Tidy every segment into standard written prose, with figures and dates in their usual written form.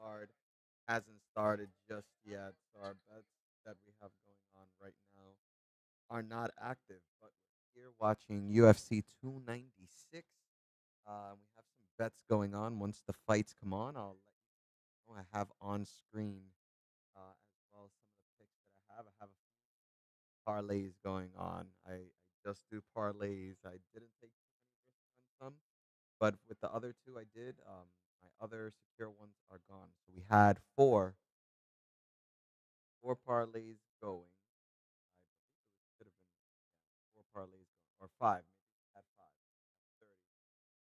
card hasn't started just yet, so our bets that we have going on right now are not active. But we're here watching UFC 296. We have some bets going on. Once the fights come on, I'll let you know. I have on screen as well some of the picks that I have. I have a parlays going on. I just do parlays. I didn't take too many risks on some, but with the other two I did. My other secure ones are gone. So we had four parlays going. I believe it should have been four parlays going, or five. Maybe we had five. 30.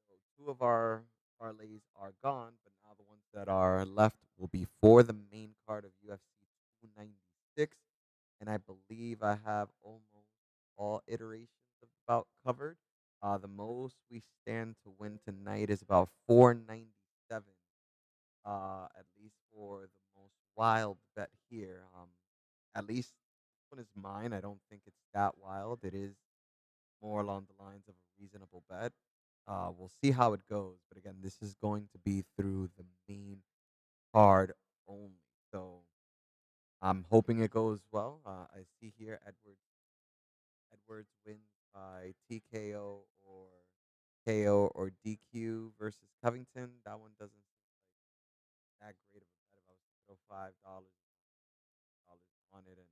So two of our parlays are gone, but now the ones that are left will be for the main card of UFC 296. And I believe I have almost all iterations of the bout covered. The most we stand to win tonight is about 497. At least for the most wild bet here. At least this one is mine. I don't think it's that wild. It is more along the lines of a reasonable bet. We'll see how it goes. But again, this is going to be through the main card only. So I'm hoping it goes well. I see here Edwards wins by TKO or KO or DQ versus Covington. That one doesn't seem like that great of a bet. If I was to throw $5 on it, and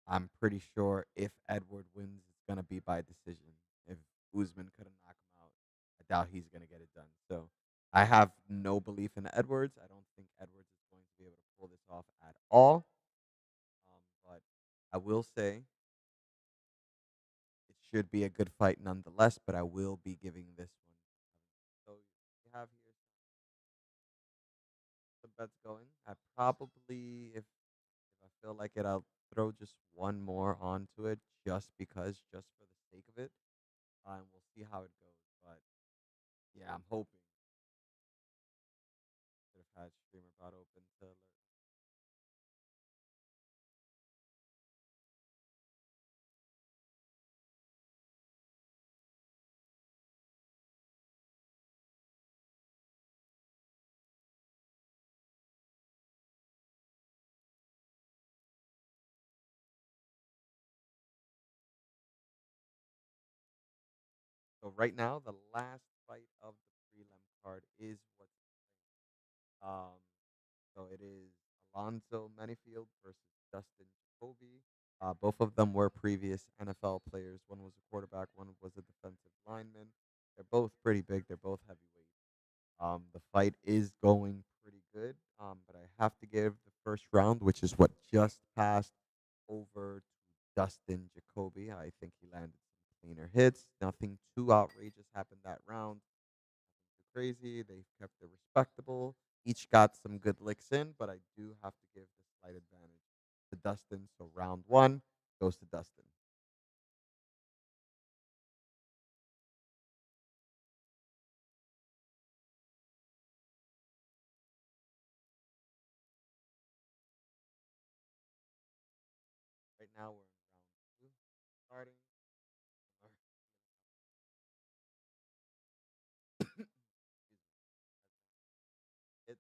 I'm pretty sure if Edward wins, it's gonna be by decision. If Usman couldn't knock him out, I doubt he's gonna get it done. So I have no belief in Edwards. I don't think Edwards is going to be able to pull this off at all. But I will say it should be a good fight nonetheless. But I will be giving this one. So we have here some bets going. I probably, if I feel like it, I'll throw just one more onto it, just for the sake of it. And we'll see how it goes. But yeah, I'm hoping. Should have had Streamer Bot open to alert. So right now, the last fight of the prelim card is what's um. So it is Alonzo Menifield versus Justin Jacoby. Both of them were previous NFL players. One was a quarterback. One was a defensive lineman. They're both pretty big. They're both heavyweights. The fight is going pretty good, but I have to give the first round, which is what just passed, over to Dustin Jacoby. I think he landed some cleaner hits. Nothing too outrageous happened that round. Nothing too crazy. They kept it respectable. Each got some good licks in, but I do have to give the slight advantage to Dustin. So round one goes to Dustin. Right now we're in round two, starting. Excuse me. Hit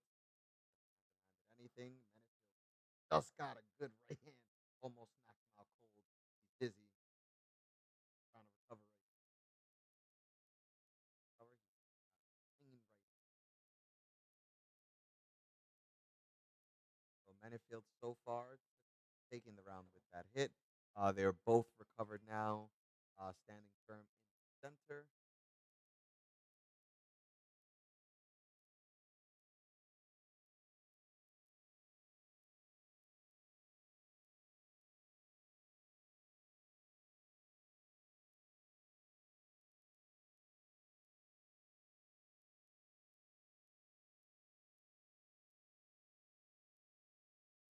anything. Menafield just got a good right hand. Almost knocked him out cold. He's dizzy. Trying to recover recover. He's clean right. So Menafield so far taking the round with that hit. They're both recovered now. Standing firm in the center.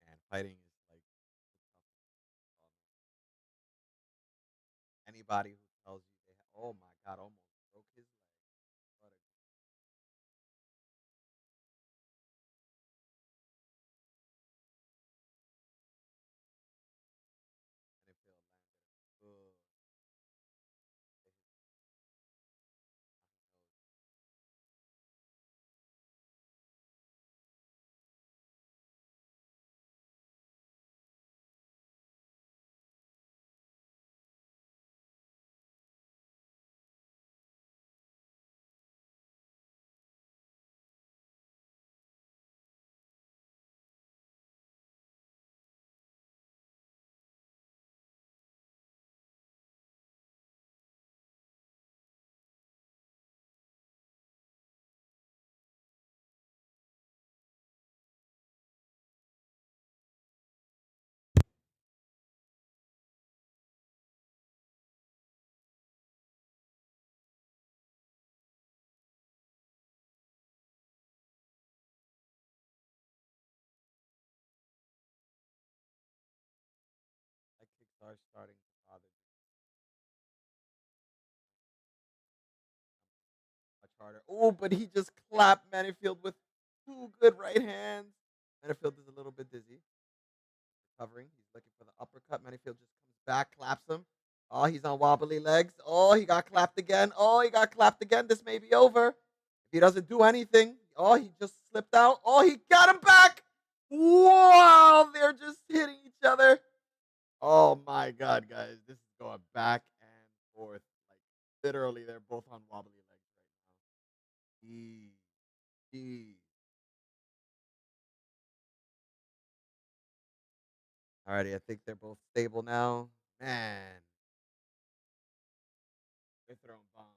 And fighting is like the toughest. Anybody who tells you oh my god, almost broke his leg. What a Menafield landed a good. are starting to bother me much harder. Oh, but he just clapped Manifield with two good right hands. Manifield is a little bit dizzy, recovering. He's looking for the uppercut. Manifield just comes back, claps him. Oh, he's on wobbly legs. Oh, he got clapped again. Oh, he got clapped again. This may be over. If he doesn't do anything, oh, he just slipped out. Oh, he got him back. Wow, they're just hitting each other. Oh my God, guys, this is going back and forth. Like literally, they're both on wobbly legs right now. Jeez, jeez. Alrighty, I think they're both stable now. Man, they're throwing bombs.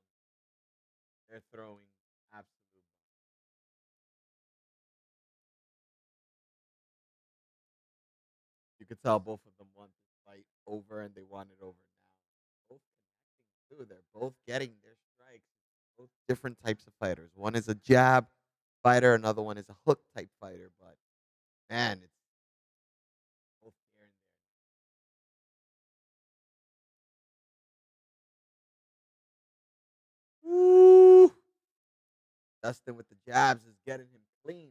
They're throwing absolute. You could tell both of them want this fight over, and they want it over now. Both connecting too. They're both getting their strikes. Both different types of fighters. One is a jab fighter. Another one is a hook type fighter. But man, it's both here and there. Woo! Dustin with the jabs is getting him clean.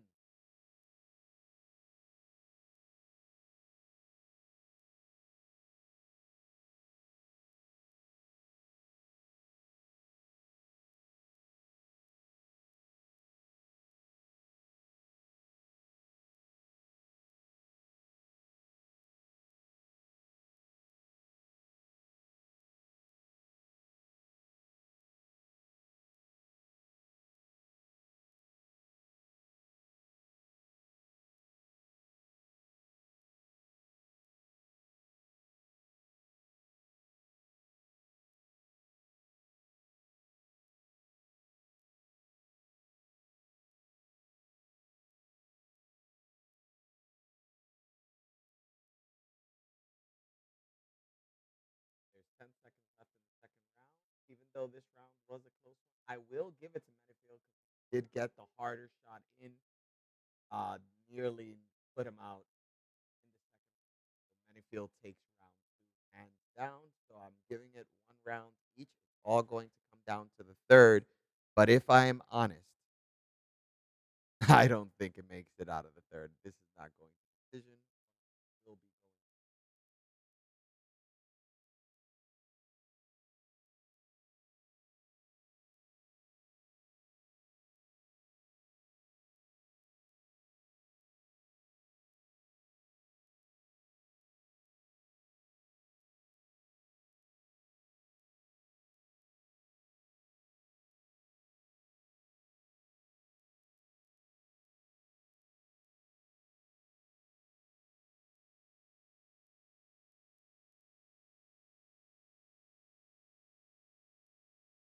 There's 10 seconds left in the second round. Even though this round was a close one, I will give it to Menifield because he did get the harder shot in. Nearly put him out in the second round. So Menifield takes round two hands down. So I'm giving it one round each. It's all going to come down to the third. But if I am honest, I don't think it makes it out of the third. This is not going to decision. Will be going.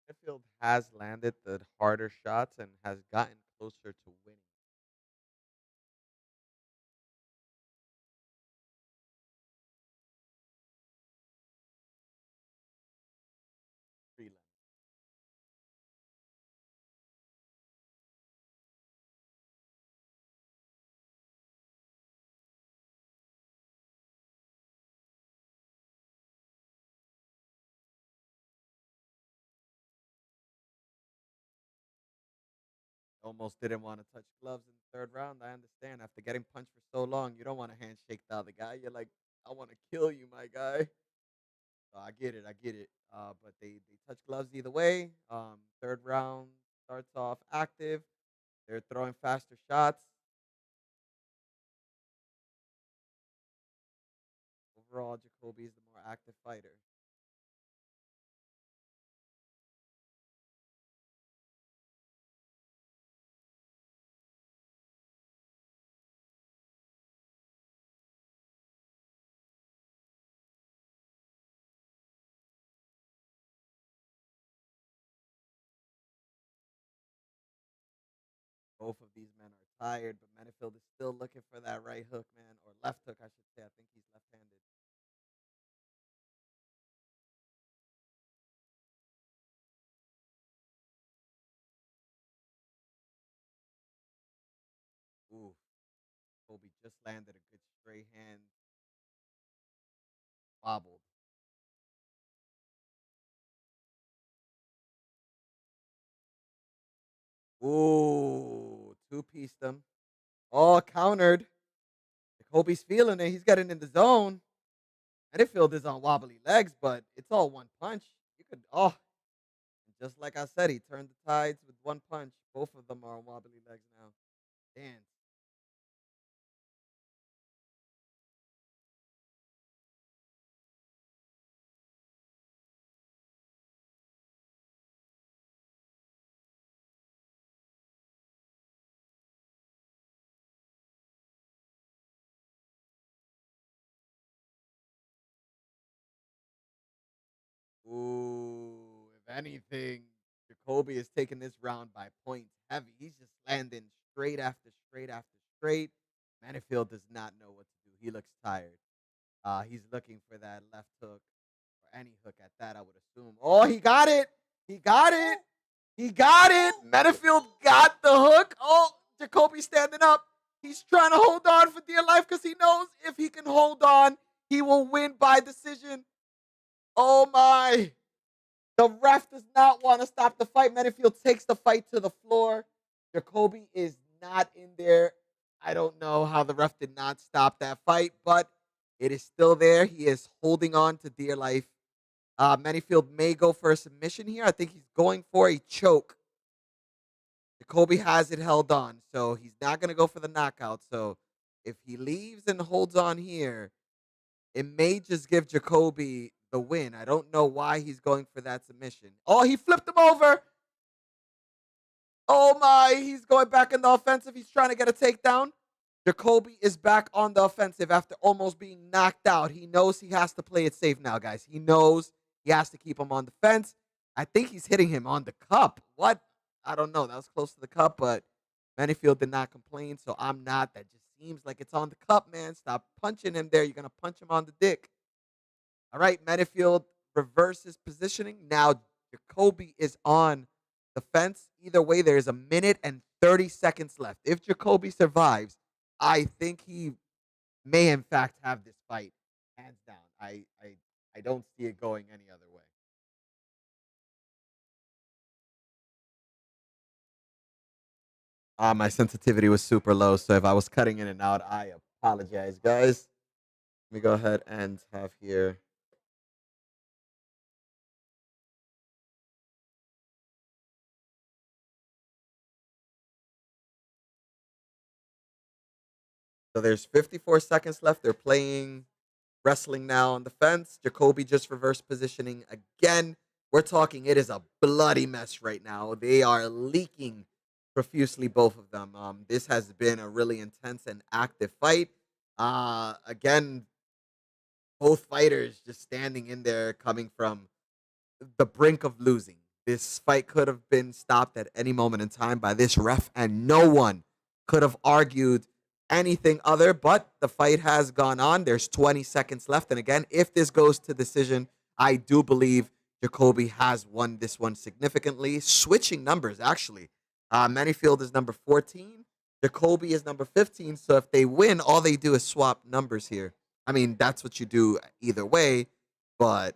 Menifield has landed the harder shots and has gotten closer to winning. Prelim. Almost didn't want to touch gloves in the third round. I understand. After getting punched for so long, you don't want to handshake the other guy. You're like, I want to kill you, my guy. So I get it. I get it. But they touch gloves either way. Third round starts off active. They're throwing faster shots. Overall, Jacoby is the more active fighter. Both of these men are tired, but Manifield is still looking for that right hook, man, or left hook, I should say. I think he's left-handed. Ooh, Kobe just landed a good straight hand, wobbled. Ooh, two-pieced him. Oh, countered. Jacoby's feeling it. He's getting in the zone. Minifield is on wobbly legs, but it's all one punch. You could, just like I said, he turned the tides with one punch. Both of them are on wobbly legs now. Damn. Ooh, if anything, Jacoby is taking this round by points heavy. He's just landing straight after straight after straight. Manifield does not know what to do. He looks tired. He's looking for that left hook or any hook at that, I would assume. Oh, he got it. He got it. He got it. Manifield got the hook. Oh, Jacoby standing up. He's trying to hold on for dear life because he knows if he can hold on, he will win by decision. Oh, my. The ref does not want to stop the fight. Menifield takes the fight to the floor. Jacoby is not in there. I don't know how the ref did not stop that fight, but it is still there. He is holding on to dear life. Menifield may go for a submission here. I think he's going for a choke. Jacoby has it held on, so he's not going to go for the knockout. So if he leaves and holds on here, it may just give Jacoby the win. I don't know why he's going for that submission. Oh, he flipped him over. Oh my, he's going back in the offensive. He's trying to get a takedown. Jacoby is back on the offensive after almost being knocked out. He knows he has to play it safe now, guys. He knows he has to keep him on the fence. I think he's hitting him on the cup. What? I don't know. That was close to the cup, but Manifield did not complain, so I'm not. That just seems like it's on the cup, man. Stop punching him there. You're going to punch him on the dick. All right, Manifield reverses positioning. Now Jacoby is on the fence. Either way, there's a minute and 30 seconds left. If Jacoby survives, I think he may in fact have this fight hands down. I don't see it going any other way. My sensitivity was super low, so if I was cutting in and out, I apologize, guys. Let me go ahead and have here. So there's 54 seconds left. They're playing wrestling now on the fence. Jacoby just reverse positioning again. We're talking, it is a bloody mess right now. They are leaking profusely, both of them. This has been a really intense and active fight. Again, both fighters just standing in there, coming from the brink of losing. This fight could have been stopped at any moment in time by this ref, and no one could have argued anything other. But the fight has gone on. There's 20 seconds left. And again, if this goes to decision, I do believe Jacoby has won this one significantly. Switching numbers, actually. Manifield is number 14. Jacoby is number 15. So if they win, all they do is swap numbers here. I mean, that's what you do either way. But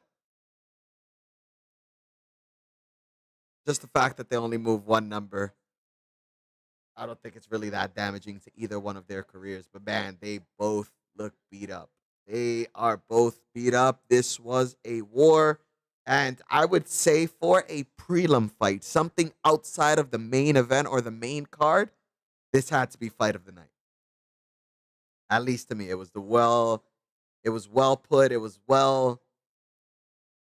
just the fact that they only move one number, I don't think it's really that damaging to either one of their careers. But man, they both look beat up. They are both beat up. This was a war. And I would say for a prelim fight, something outside of the main event or the main card, this had to be fight of the night. At least to me. It was well put. It was well,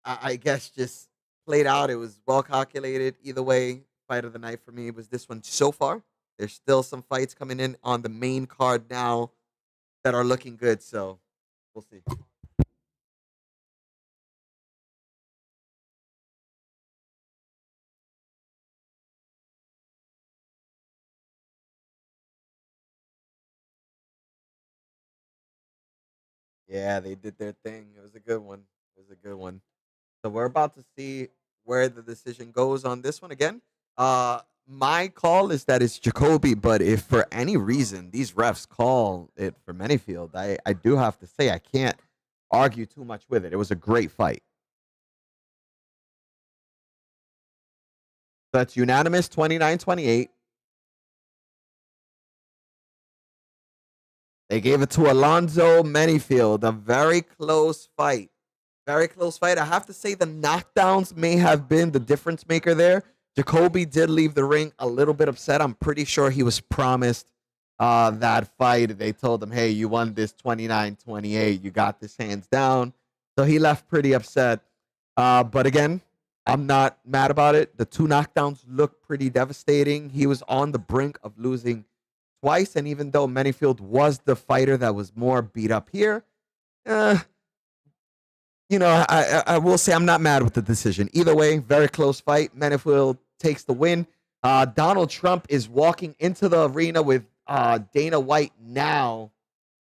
I guess, just played out. It was well calculated. Either way, fight of the night for me was this one so far. There's still some fights coming in on the main card now that are looking good. So we'll see. Yeah, they did their thing. It was a good one. It was a good one. So we're about to see where the decision goes on this one again. My call is that it's Jacoby, but if for any reason these refs call it for Manyfield, I do have to say I can't argue too much with it. It was a great fight. That's unanimous 29-28. They gave it to Alonzo Manyfield. A very close fight. Very close fight. I have to say the knockdowns may have been the difference maker there. Jacoby did leave the ring a little bit upset. I'm pretty sure he was promised that fight. They told him, hey, you won this 29-28. You got this hands down. So he left pretty upset. But again, I'm not mad about it. The two knockdowns look pretty devastating. He was on the brink of losing twice. And even though Manyfield was the fighter that was more beat up here, uh, I will say I'm not mad with the decision. Either way, very close fight. Manyfield takes the win. Donald Trump is walking into the arena with Dana White now.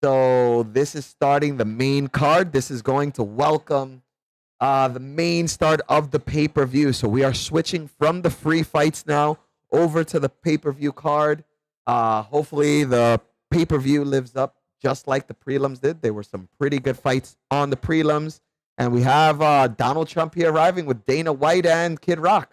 So this is starting the main card. This is going to welcome the main start of the pay-per-view. So we are switching from the free fights now over to the pay-per-view card. Hopefully the pay-per-view lives up just like the prelims did. There were some pretty good fights on the prelims. And we have Donald Trump here arriving with Dana White and Kid Rock.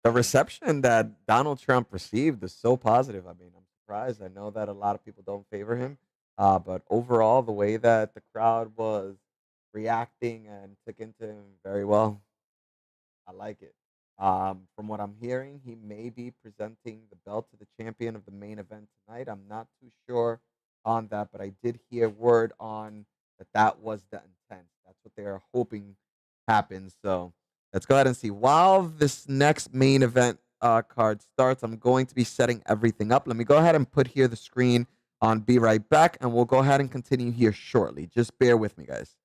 The reception that Donald Trump received is so positive. I mean, I'm surprised. I know that a lot of people don't favor him, but overall, the way that the crowd was reacting and took into him very well, I like it. From what I'm hearing, he may be presenting the belt to the champion of the main event tonight. I'm not too sure on that, but I did hear word on that was the intent. That's what they are hoping happens. So let's go ahead and see. While this next main event card starts, I'm going to be setting everything up. Let me go ahead and put here the screen on Be Right Back, and we'll go ahead and continue here shortly. Just bear with me, guys.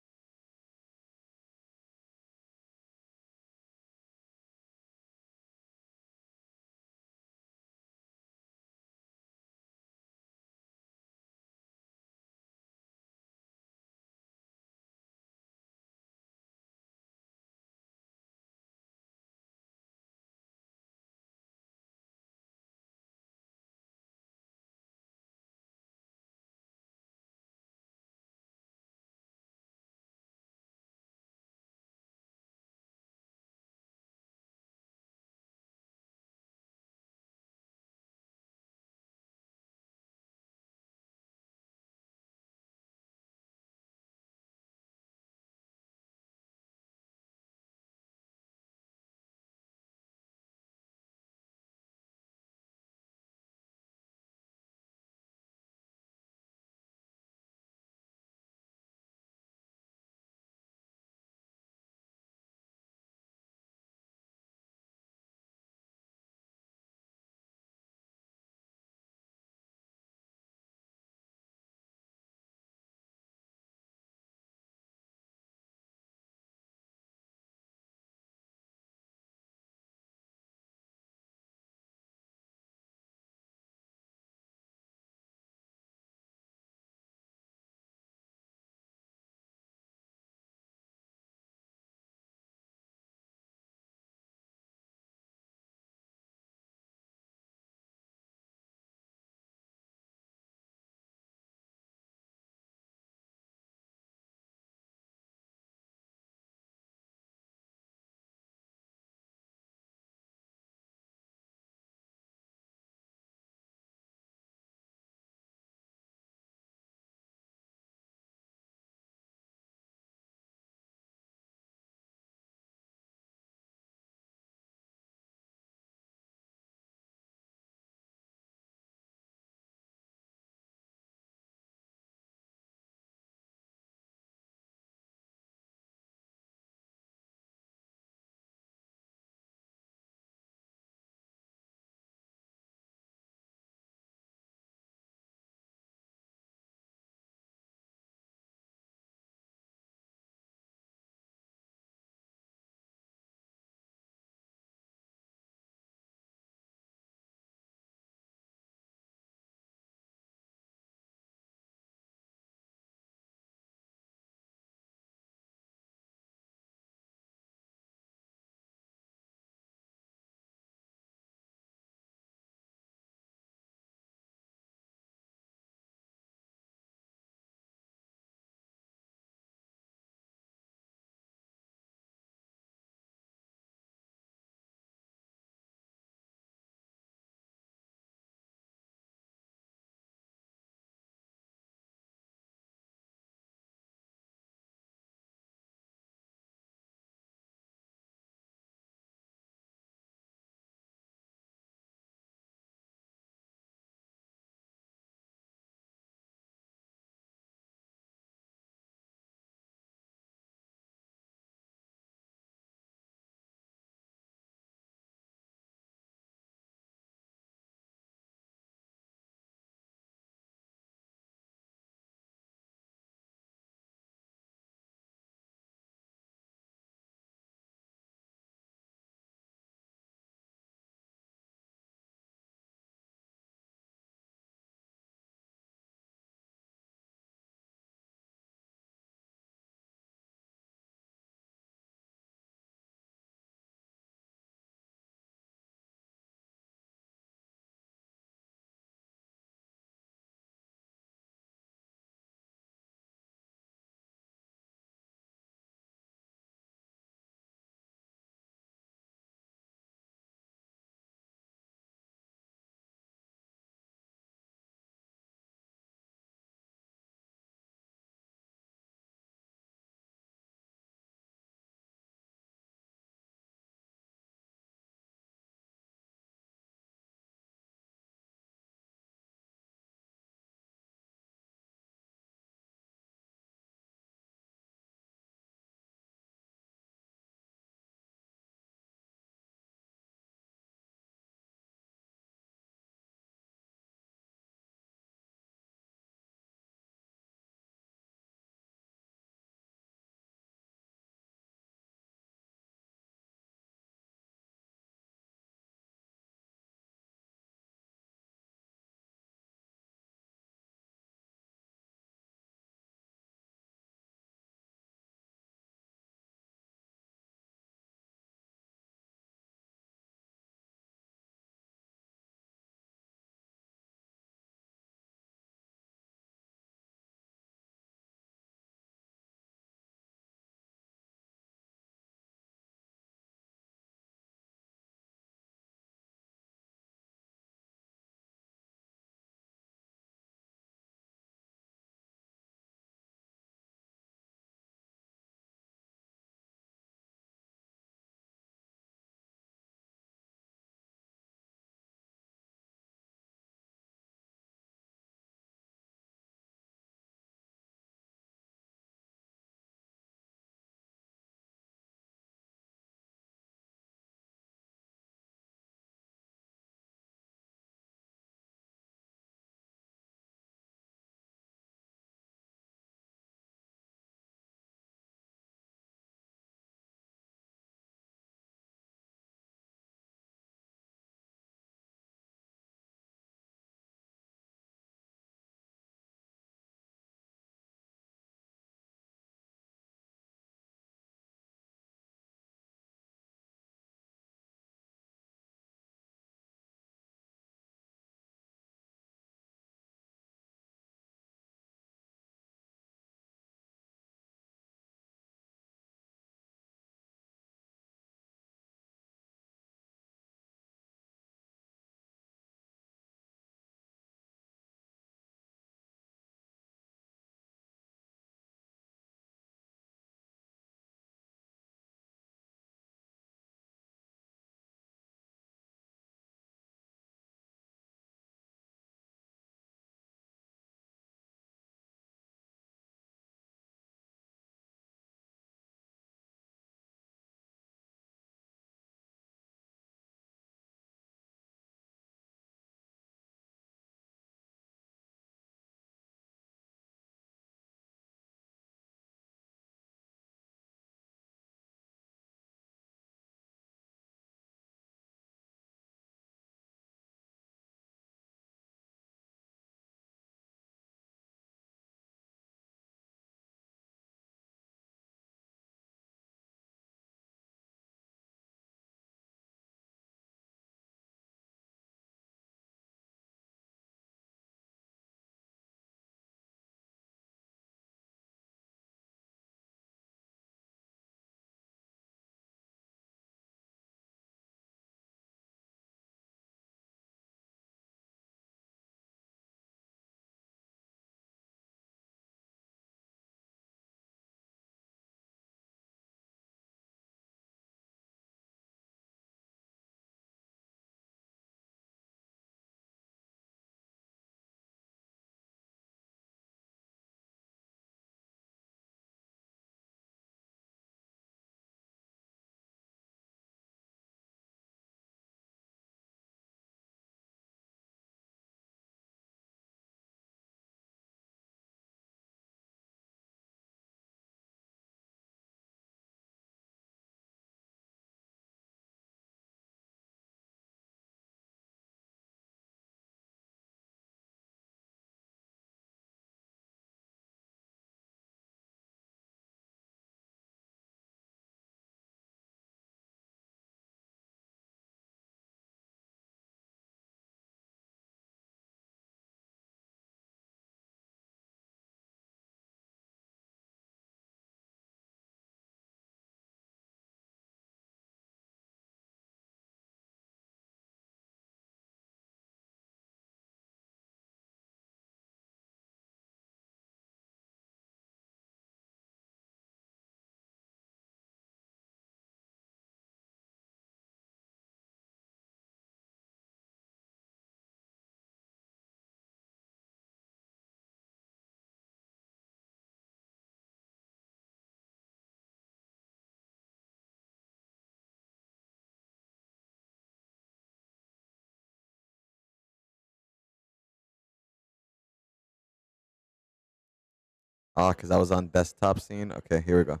Oh, because I was on desktop scene. Okay, here we go.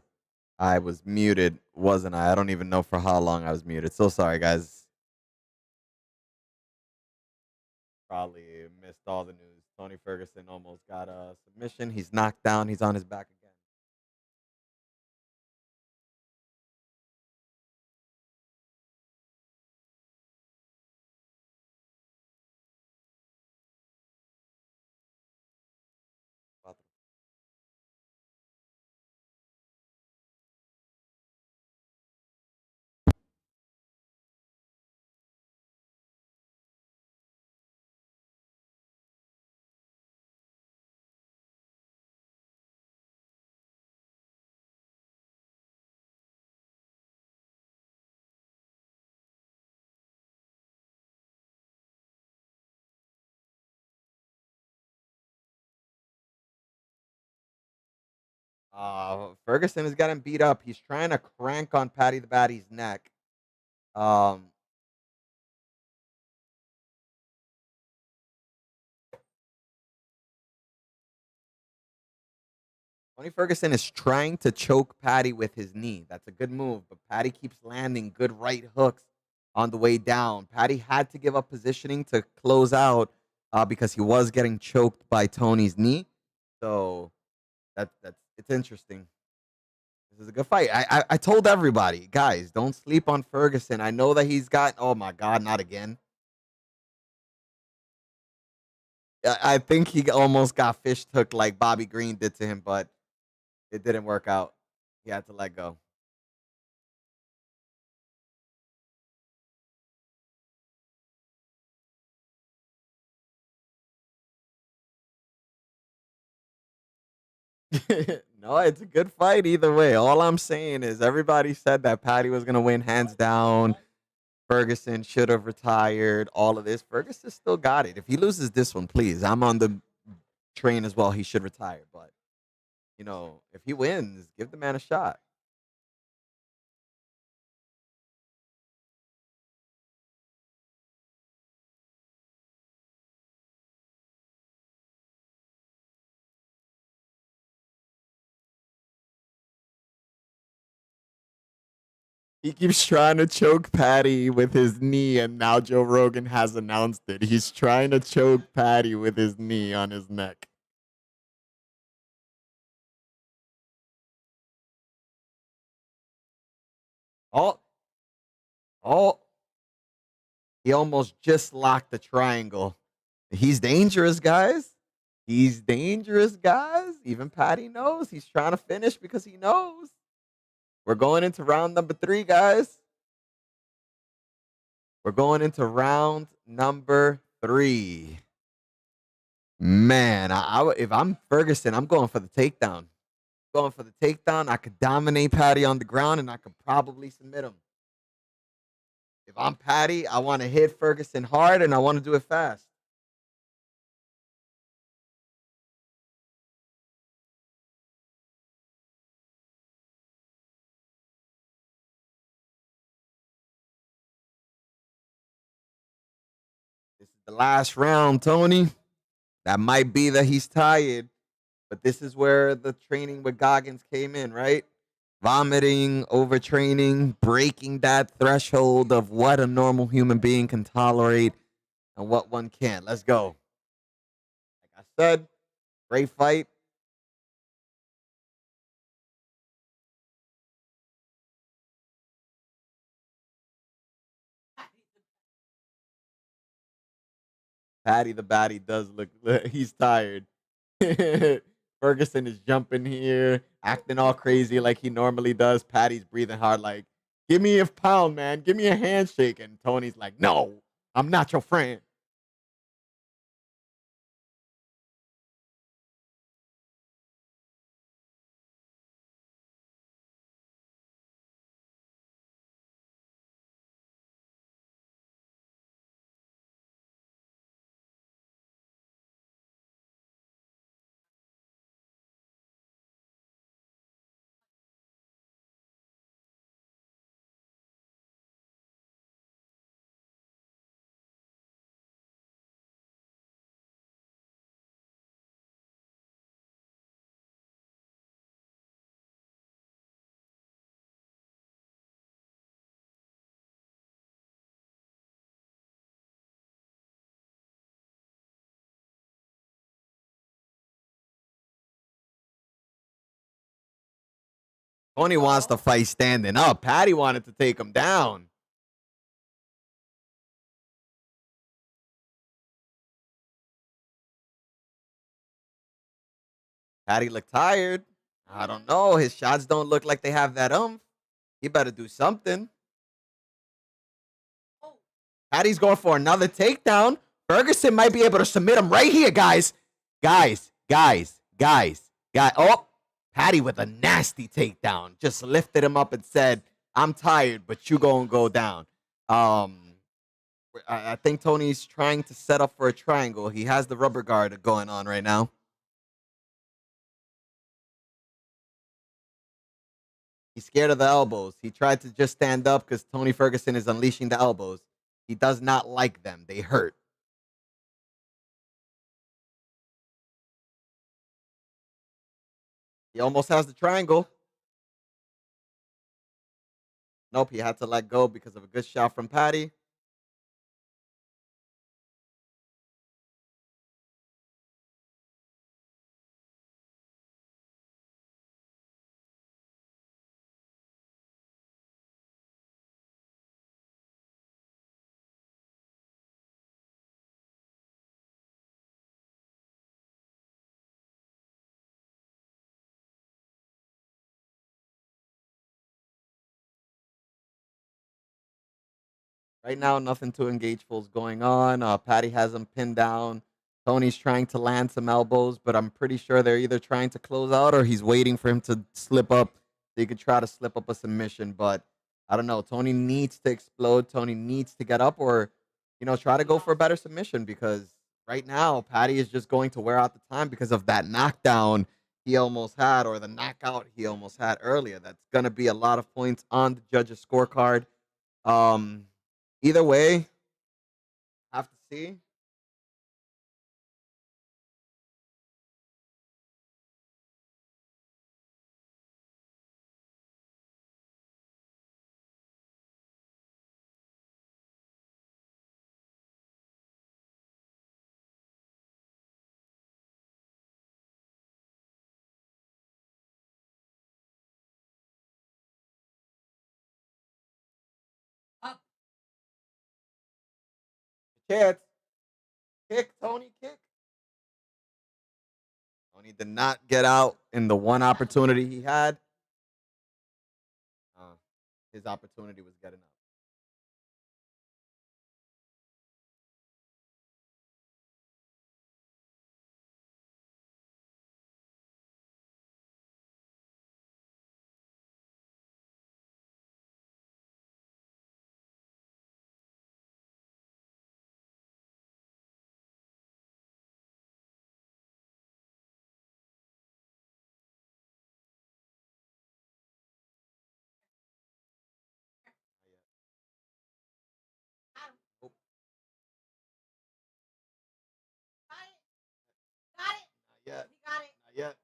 I was muted, wasn't I? I don't even know for how long I was muted. So sorry, guys. Probably missed all the news. Tony Ferguson almost got a submission. He's knocked down. He's on his back again. Ferguson has got him beat up. He's trying to crank on Patty the Batty's neck. Um, Tony Ferguson is trying to choke Patty with his knee. That's a good move, but Patty keeps landing good right hooks on the way down. Patty had to give up positioning to close out because he was getting choked by Tony's knee. So that's it's interesting. This is a good fight. I told everybody, guys, don't sleep on Ferguson. I know that he's got. Oh my God, not again. I think he almost got fish hooked like Bobby Green did to him, but it didn't work out. He had to let go. No, it's a good fight either way. All I'm saying is everybody said that Patty was gonna win hands down. Ferguson should have retired. All of this. Ferguson still got it. If he loses this one, please, I'm on the train as well. He should retire. But if he wins, give the man a shot. He keeps trying to choke Patty with his knee, and now Joe Rogan has announced it. He's trying to choke Patty with his knee on his neck. Oh, oh, he almost just locked the triangle. He's dangerous, guys. He's dangerous, guys. Even Patty knows he's trying to finish because he knows. We're going into round number 3, guys. We're going into round number 3. Man, if I'm Ferguson, I'm going for the takedown. Going for the takedown. I could dominate Patty on the ground and I could probably submit him. If I'm Patty, I want to hit Ferguson hard and I want to do it fast. This is the last round, Tony. That might be that he's tired, but this is where the training with Goggins came in, right? Vomiting, overtraining, breaking that threshold of what a normal human being can tolerate and what one can't. Let's go. Like I said, great fight. Patty the Batty does look, he's tired. Ferguson is jumping here, acting all crazy like he normally does. Patty's breathing hard, like, give me a pound, man. Give me a handshake. And Tony's like, no, I'm not your friend. Tony wants to fight standing up. Patty wanted to take him down. Patty looked tired. I don't know. His shots don't look like they have that umph. He better do something. Patty's going for another takedown. Ferguson might be able to submit him right here, guys. Guys. Oh, Patty with a nasty takedown. Just lifted him up and said, I'm tired, but you going to go down. I think Tony's trying to set up for a triangle. He has the rubber guard going on right now. He's scared of the elbows. He tried to just stand up because Tony Ferguson is unleashing the elbows. He does not like them. They hurt. He almost has the triangle. Nope, he had to let go because of a good shot from Patty. Right now, nothing too engageful is going on. Patty has him pinned down. Tony's trying to land some elbows, but I'm pretty sure they're either trying to close out or he's waiting for him to slip up so he could try to slip up a submission. But I don't know. Tony needs to explode. Tony needs to get up or, try to go for a better submission because right now, Patty is just going to wear out the time because of that knockdown he almost had or the knockout he almost had earlier. That's going to be a lot of points on the judges' scorecard. Um, Either way, have to see. Chance, kick, Tony, kick. Tony did not get out in the one opportunity he had. Uh, his opportunity was getting up. Not yet. Not yet.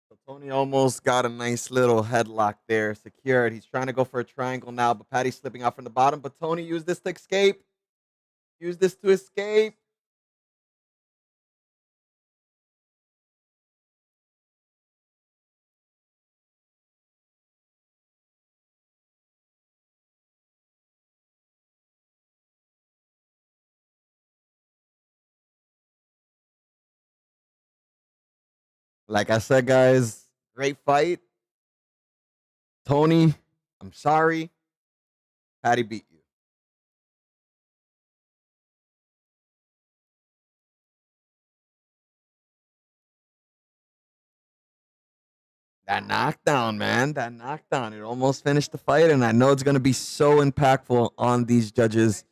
So Tony almost got a nice little headlock there secured. He's trying to go for a triangle now, but Patty's slipping out from the bottom. But Tony used this to escape. Use this to escape. Like I said, guys, great fight. Tony, I'm sorry. Patty beat you. That knockdown, man. That knockdown. It almost finished the fight, and I know it's gonna be so impactful on these judges'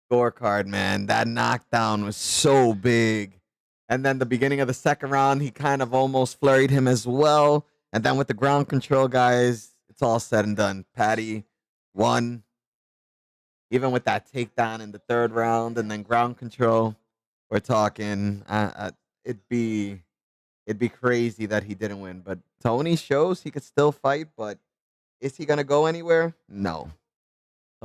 scorecard, man. That knockdown was so big. And then the beginning of the second round, he kind of almost flurried him as well. And then with the ground control, guys, it's all said and done. Patty won, even with that takedown in the third round, and then ground control. We're talking. It'd be crazy that he didn't win. But Tony shows he could still fight, but is he gonna go anywhere? No.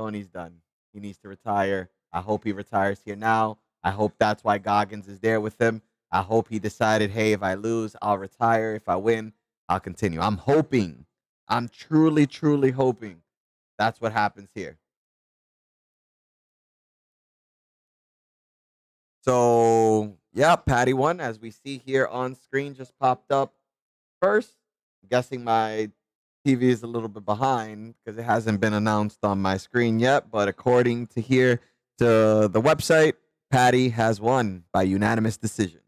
Tony's done. He needs to retire. I hope he retires here now. I hope that's why Goggins is there with him. I hope he decided, hey, if I lose, I'll retire. If I win, I'll continue. I'm hoping. I'm truly, truly hoping that's what happens here. So, yeah, Patty won, as we see here on screen, just popped up first. I'm guessing my TV is a little bit behind because it hasn't been announced on my screen yet. But according to here to the website, Patty has won by unanimous decision.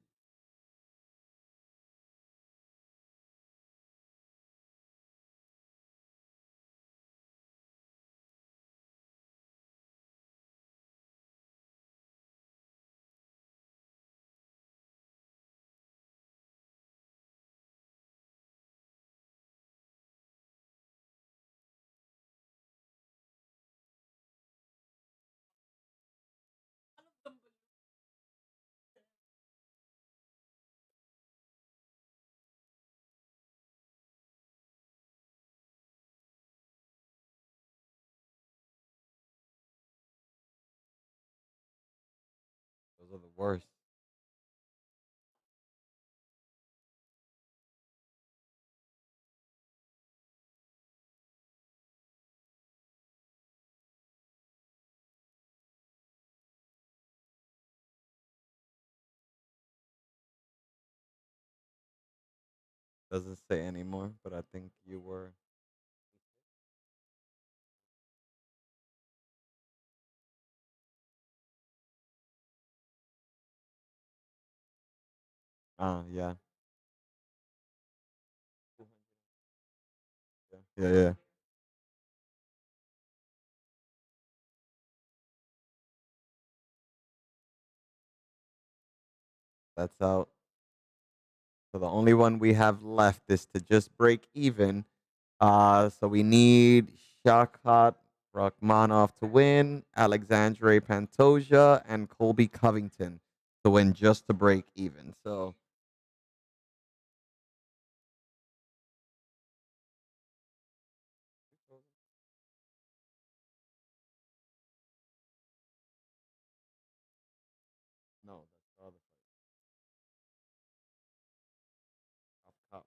Those are the worst. Doesn't say anymore, but I think you were. Yeah. Yeah, yeah. That's out. So the only one we have left is to just break even. So we need Shakat Rachmanov to win, Alexandre Pantoja, and Colby Covington to win just to break even. So no, that's the other fight.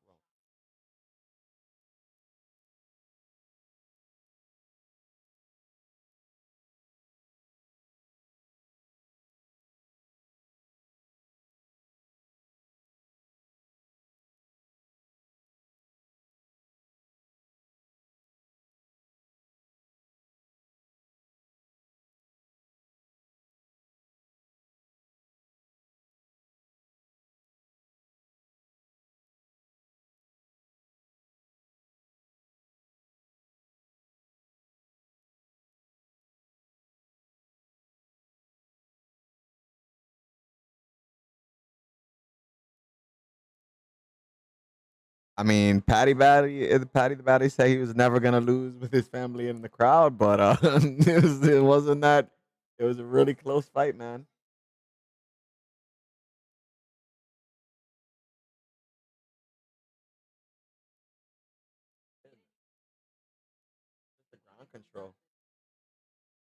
I mean, Patty the Batty said he was never gonna lose with his family in the crowd, but it wasn't that. It was a really close fight, man. Just the ground control.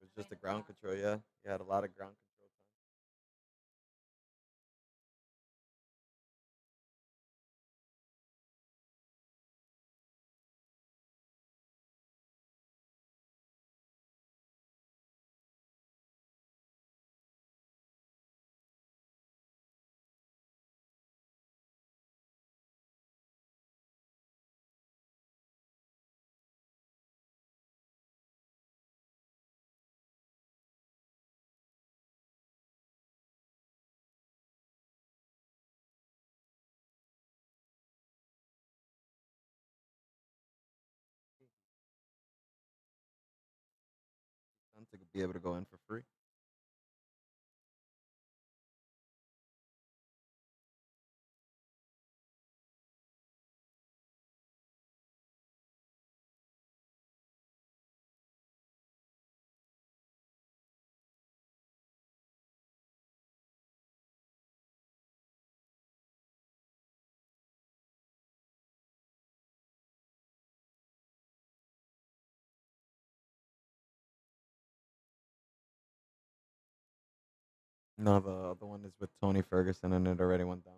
It was just the ground control. Yeah, he had a lot of ground control time. To be able to go in for free. No, the other one is with Tony Ferguson, and it already went down.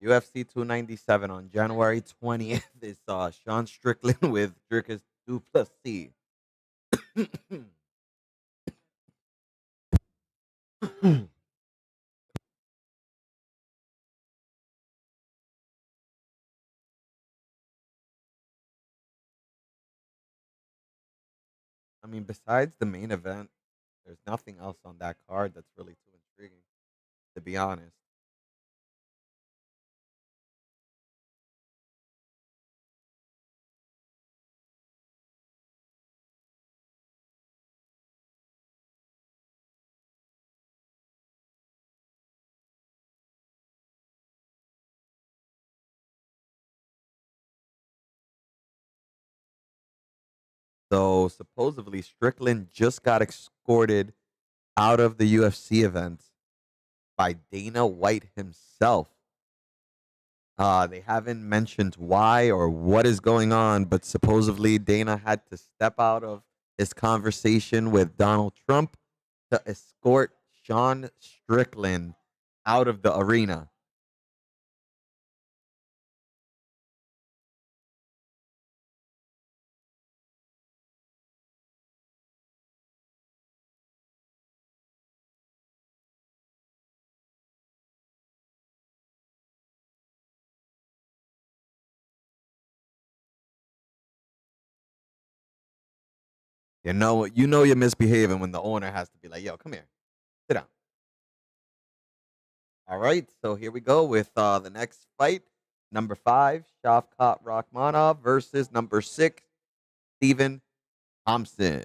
UFC 297 on January 20th is Sean Strickland with Dricus Duplessis. I mean, besides the main event, there's nothing else on that card that's really too intriguing, to be honest. So supposedly Strickland just got escorted out of the UFC event by Dana White himself. They haven't mentioned why or what is going on, but supposedly Dana had to step out of his conversation with Donald Trump to escort Sean Strickland out of the arena. You know you're misbehaving when the owner has to be like, "Yo, come here, sit down." All right, so here we go with the next fight. Number 5, Shavkat Rakhmonov versus number 6, Stephen Thompson.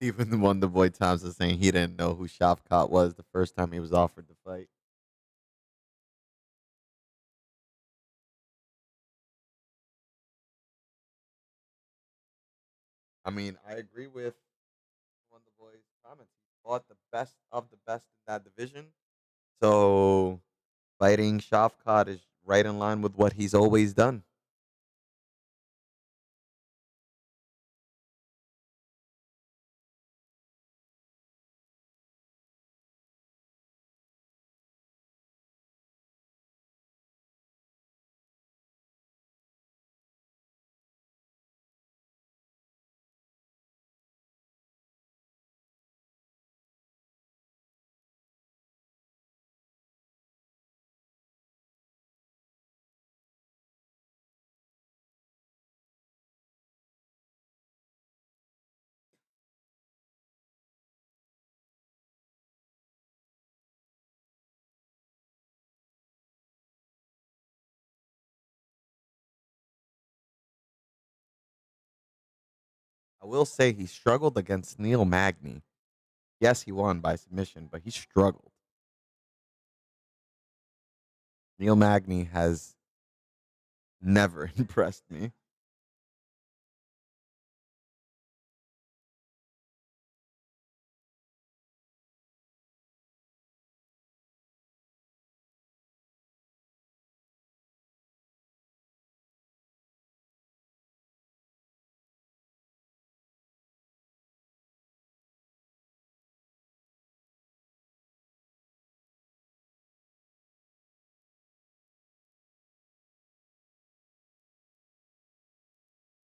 Even the Wonder Boy Thompson saying he didn't know who Shavkat was the first time he was offered the fight. I mean, I agree with Wonder Boy's comments. He fought the best of the best in that division. So fighting Shavkat is right in line with what he's always done. will say he struggled against Neil Magny. Yes, he won by submission, but he struggled. Neil Magny has never impressed me.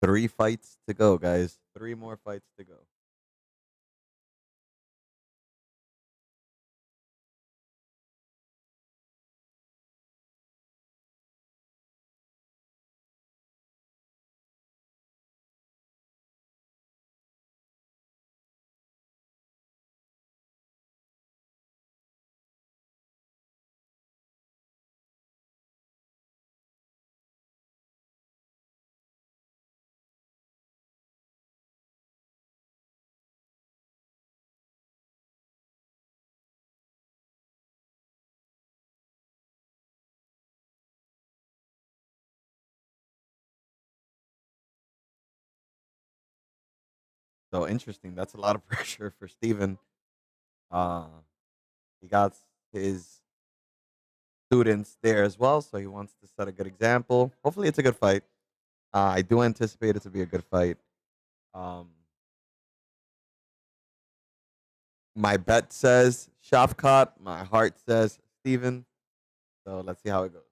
Three fights to go, guys. Three more fights to go. So interesting. That's a lot of pressure for Steven. Uh, he got his students there as well, so he wants to set a good example. Hopefully, it's a good fight. I do anticipate it to be a good fight. Um, my bet says Shafkat. My heart says Steven. So let's see how it goes.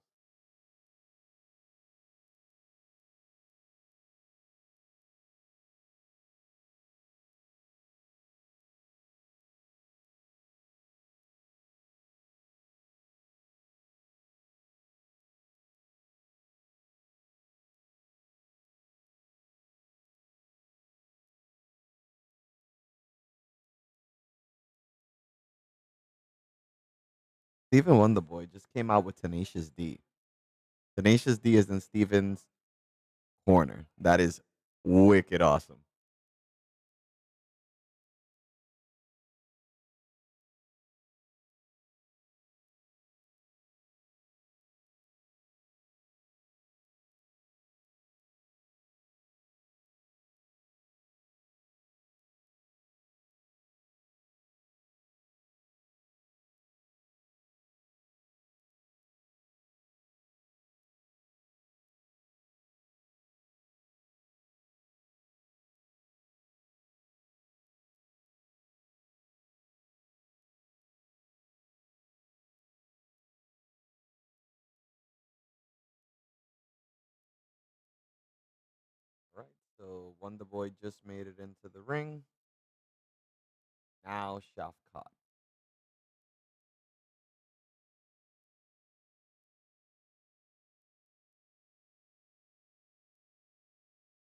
Steven Wonderboy just came out with Tenacious D. Tenacious D is in Steven's corner. That is wicked awesome. All right. So Wonderboy just made it into the ring. Now Shafkat.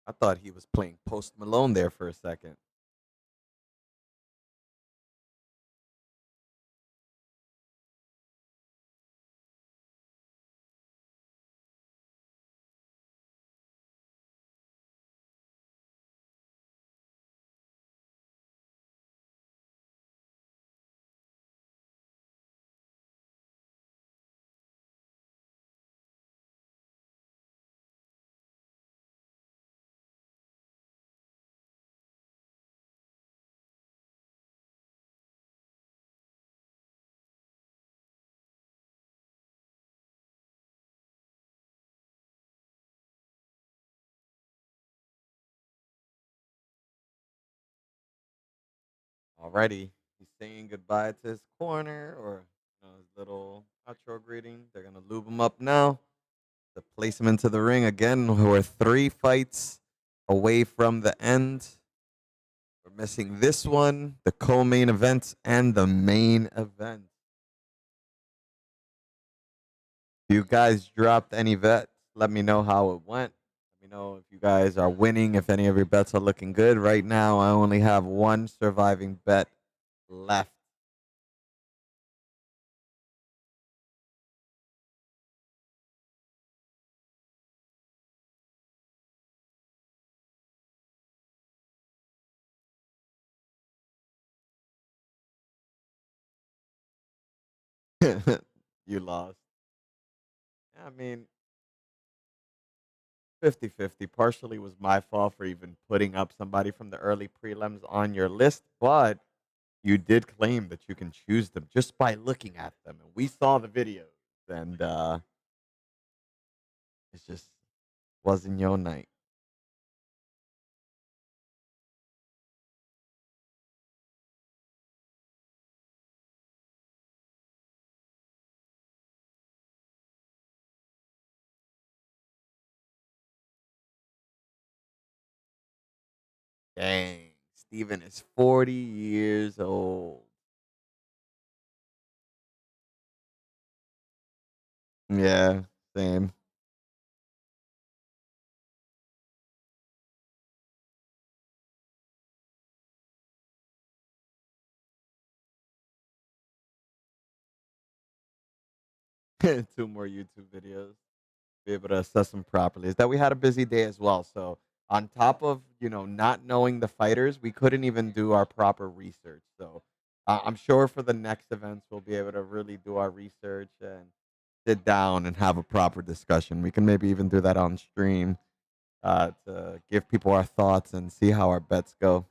I thought he was playing Post Malone there for a second. Alrighty. He's saying goodbye to his corner or his little outro greeting. They're gonna lube him up now to place him into the ring again. We're three fights away from the end. We're missing this one, the co-main events, and the main event. If you guys dropped any bets, let me know how it went. Let me know if you guys are winning, if any of your bets are looking good. Right now, I only have one surviving bet left. You lost. Yeah, I mean, 50-50. Partially was my fault for even putting up somebody from the early prelims on your list, but you did claim that you can choose them just by looking at them. And we saw the videos, and it just wasn't your night. Dang. Steven is 40 years old. Yeah, same. Two more YouTube videos. Be able to assess them properly. Is that we had a busy day as well. So on top of not knowing the fighters, we couldn't even do our proper research. So I'm sure for the next events we'll be able to really do our research and sit down and have a proper discussion. We can maybe even do that on stream to give people our thoughts and see how our bets go.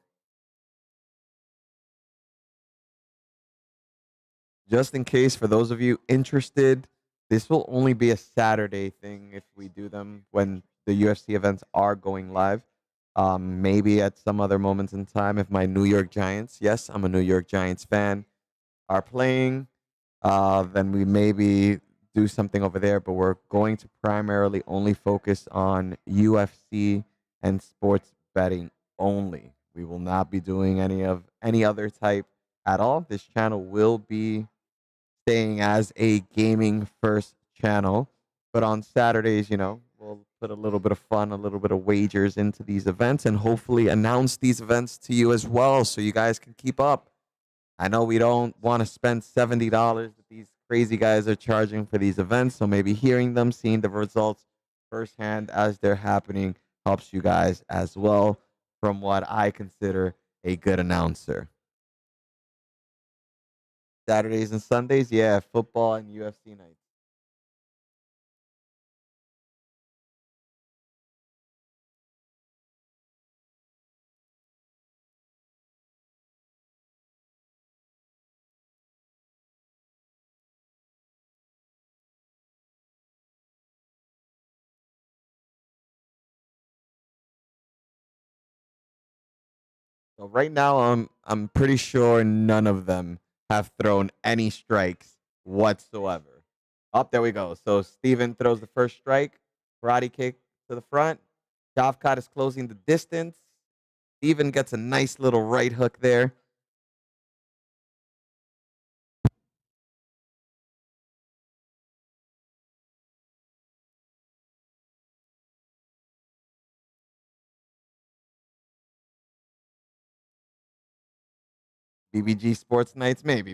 Just in case, for those of you interested, this will only be a Saturday thing if we do them when the UFC events are going live. Maybe at some other moments in time, if my New York Giants, yes, I'm a New York Giants fan, are playing, then we maybe do something over there. But we're going to primarily only focus on UFC and sports betting only. We will not be doing any other type at all. This channel will be staying as a gaming first channel. But on Saturdays, we'll put a little bit of fun, a little bit of wagers into these events and hopefully announce these events to you as well so you guys can keep up. I know we don't want to spend $70 that these crazy guys are charging for these events. So maybe hearing them, seeing the results firsthand as they're happening helps you guys as well from what I consider a good announcer. Saturdays and Sundays, yeah, football and UFC nights. So right now, I'm pretty sure none of them have thrown any strikes whatsoever. Up there we go. So Steven throws the first strike, karate kick to the front. Shavkat is closing the distance. Steven gets a nice little right hook there. BBG Sports Nights, maybe.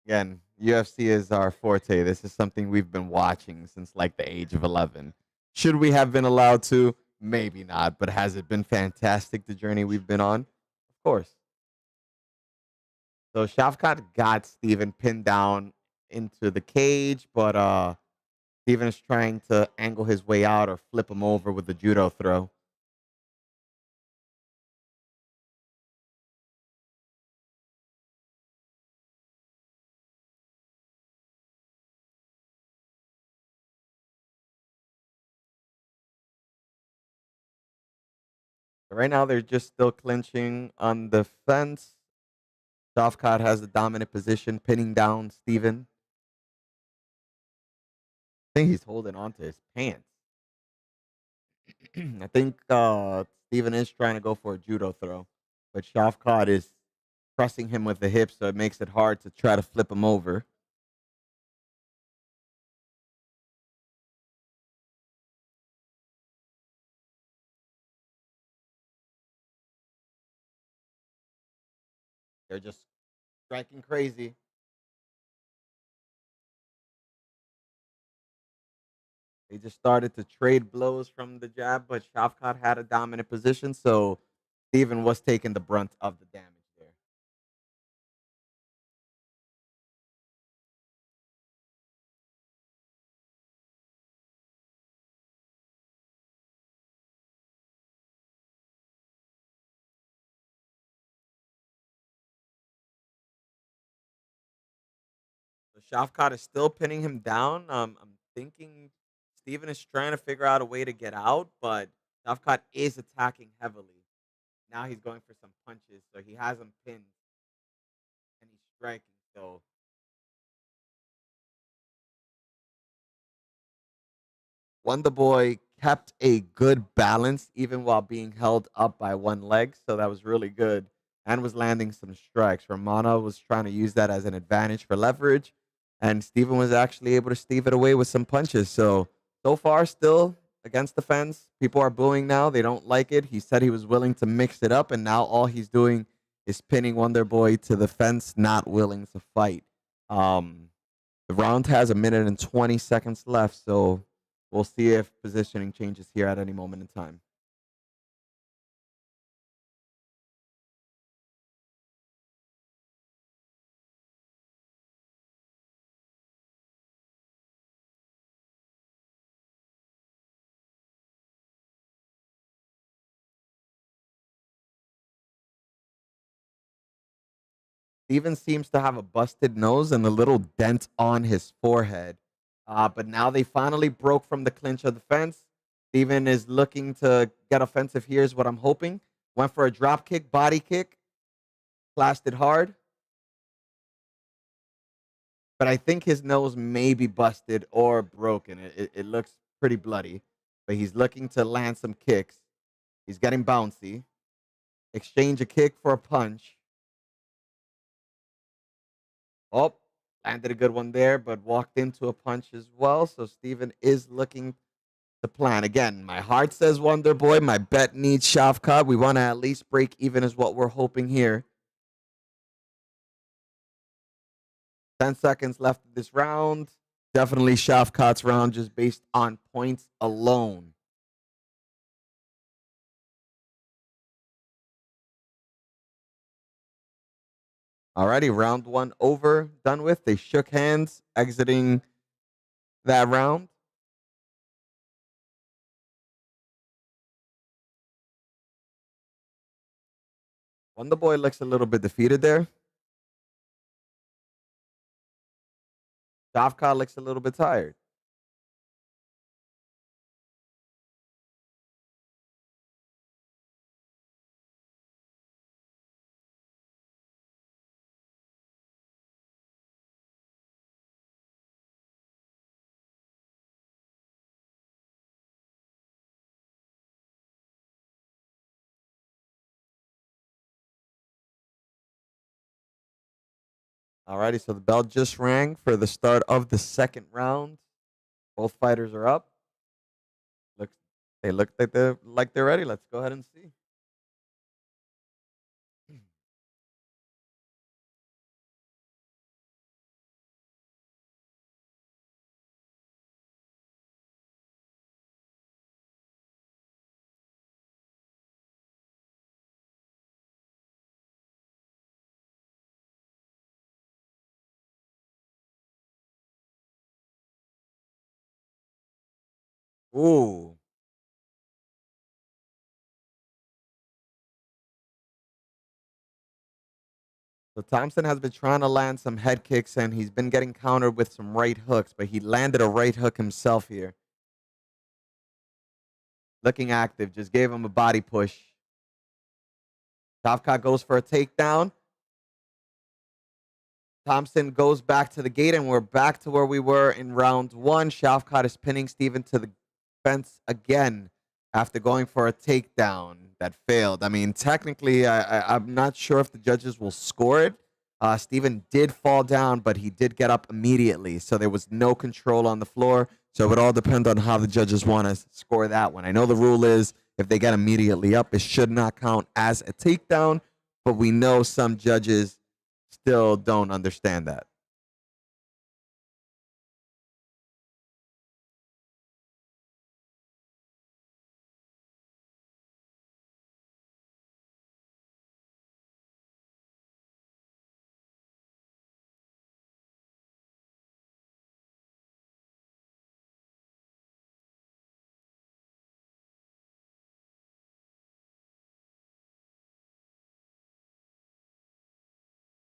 Again, UFC is our forte. This is something we've been watching since like the age of 11. Should we have been allowed to? Maybe not, but has it been fantastic the journey we've been on? Of course. So Shavkat got Steven pinned down into the cage, but Steven is trying to angle his way out or flip him over with the judo throw. Right now, they're just still clinching on the fence. Shavkat has the dominant position, pinning down Steven. I think he's holding on to his pants. I think Steven is trying to go for a judo throw, but Shavkat is pressing him with the hips, so it makes it hard to try to flip him over. They're just striking crazy. They just started to trade blows from the jab, but Shavkat had a dominant position, so Steven was taking the brunt of the damage there. So Shafkat is still pinning him down. I'm thinking Steven is trying to figure out a way to get out, but Shafkat is attacking heavily. Now he's going for some punches, so he has him pinned and he's striking. So Wonder Boy kept a good balance even while being held up by one leg, so that was really good and was landing some strikes. Romana was trying to use that as an advantage for leverage, and Steven was actually able to stave it away with some punches. So far, still against the fence. People are booing now. They don't like it. He said he was willing to mix it up, and now all he's doing is pinning Wonder Boy to the fence, not willing to fight. Um, the round has a minute and 20 seconds left, so we'll see if positioning changes here at any moment in time. Steven seems to have a busted nose and a little dent on his forehead. But now they finally broke from the clinch of the fence. Steven is looking to get offensive. Here's what I'm hoping. Went for a drop kick, body kick, clashed it hard. But I think his nose may be busted or broken. It looks pretty bloody. But he's looking to land some kicks. He's getting bouncy. Exchange a kick for a punch. Oh, landed a good one there, but walked into a punch as well. So Steven is looking to plan. Again, my heart says Wonder Boy. My bet needs Shafkat. We want to at least break even, is what we're hoping here. 10 seconds left of this round. Definitely Shafkat's round just based on points alone. Alrighty, round one over, done with. They shook hands, exiting that round. Wonder Boy looks a little bit defeated there. Shafkat looks a little bit tired. Alrighty, so the bell just rang for the start of the second round. Both fighters are up. Looks they look like they're ready. Let's go ahead and see. Ooh. So Thompson has been trying to land some head kicks and he's been getting countered with some right hooks, but he landed a right hook himself here. Looking active, just gave him a body push. Topcott goes for a takedown. Thompson goes back to the gate, and we're back to where we were in round one. Shavkat is pinning Steven to the fence again after going for a takedown that failed. I mean, technically, I'm not sure if the judges will score it. Steven did fall down, but he did get up immediately, so there was no control on the floor. So it would all depend on how the judges want to score that one. I know the rule is if they get immediately up, it should not count as a takedown, but we know some judges still don't understand that.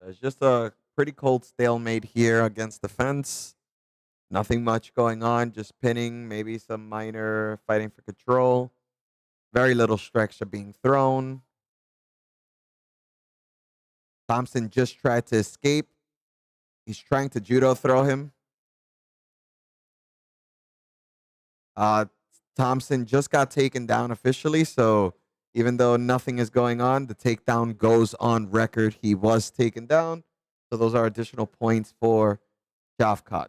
It's just a pretty cold stalemate here against the fence. Nothing much going on, just pinning, maybe some minor fighting for control. Very little strikes are being thrown. Thompson just tried to escape. He's trying to judo throw him. Uh, Thompson just got taken down officially, so even though nothing is going on, the takedown goes on record. He was taken down, so those are additional points for Shavkat.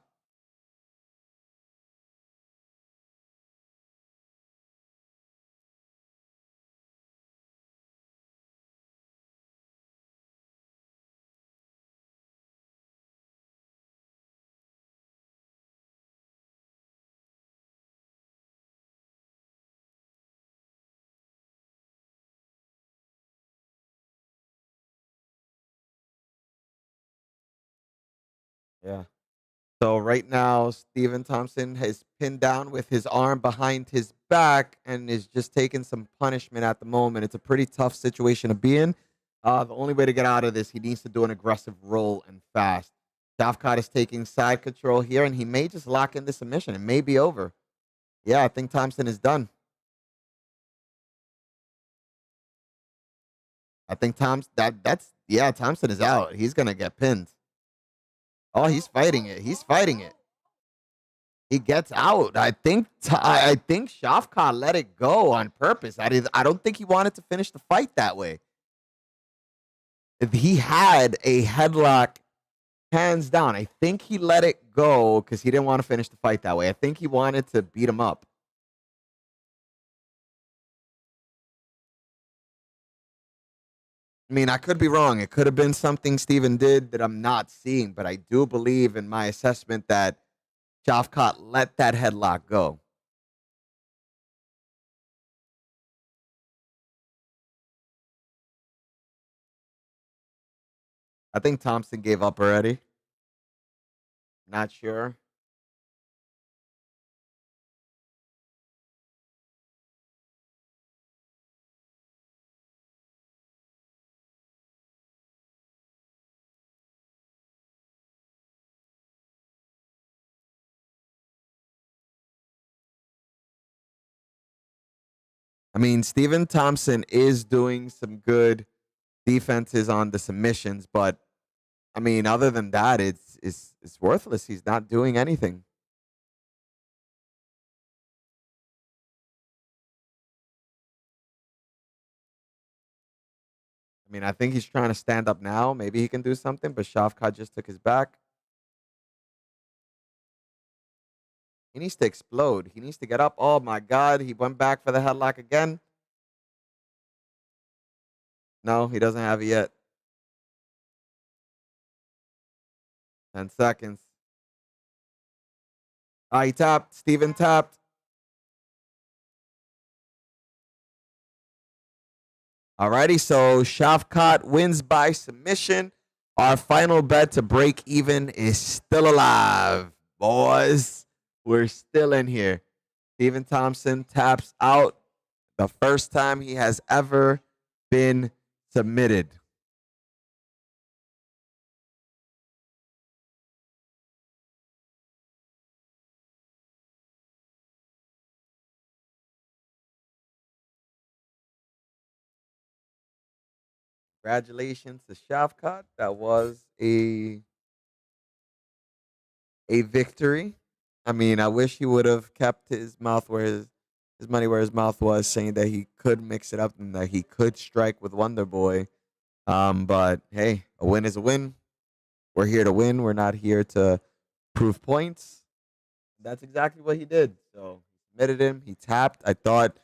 Yeah. So right now, Stephen Thompson has pinned down with his arm behind his back and is just taking some punishment at the moment. It's a pretty tough situation to be in. The only way to get out of this, he needs to do an aggressive roll and fast. Shavkat is taking side control here, and he may just lock in the submission. It may be over. Yeah, I think Thompson is done. I think Thompson is out. He's gonna get pinned. Oh, he's fighting it. He's fighting it. He gets out. I think Shavkat let it go on purpose. I don't think he wanted to finish the fight that way. If he had a headlock hands down, I think he let it go because he didn't want to finish the fight that way. I think he wanted to beat him up. I mean, I could be wrong. It could have been something Steven did that I'm not seeing, but I do believe in my assessment that Shavkat let that headlock go. I think Thompson gave up already. Not sure. I mean, Steven Thompson is doing some good defenses on the submissions, but I mean, other than that, it's worthless. He's not doing anything. I mean, I think he's trying to stand up now. Maybe he can do something, but Shavkat just took his back. He needs to explode. He needs to get up. Oh my God, he went back for the headlock again. No, he doesn't have it yet. 10 seconds. He tapped. Steven tapped. Alrighty, so Shavkat wins by submission. Our final bet to break even is still alive, boys. We're still in here. Stephen Thompson taps out the first time he has ever been submitted. Congratulations to Shavkat. That was a victory. I mean, I wish he would have kept his mouth where his money where his mouth was, saying that he could mix it up and that he could strike with Wonder Boy. But hey, a win is a win. We're here to win. We're not here to prove points. That's exactly what he did. So he submitted him. He tapped. I thought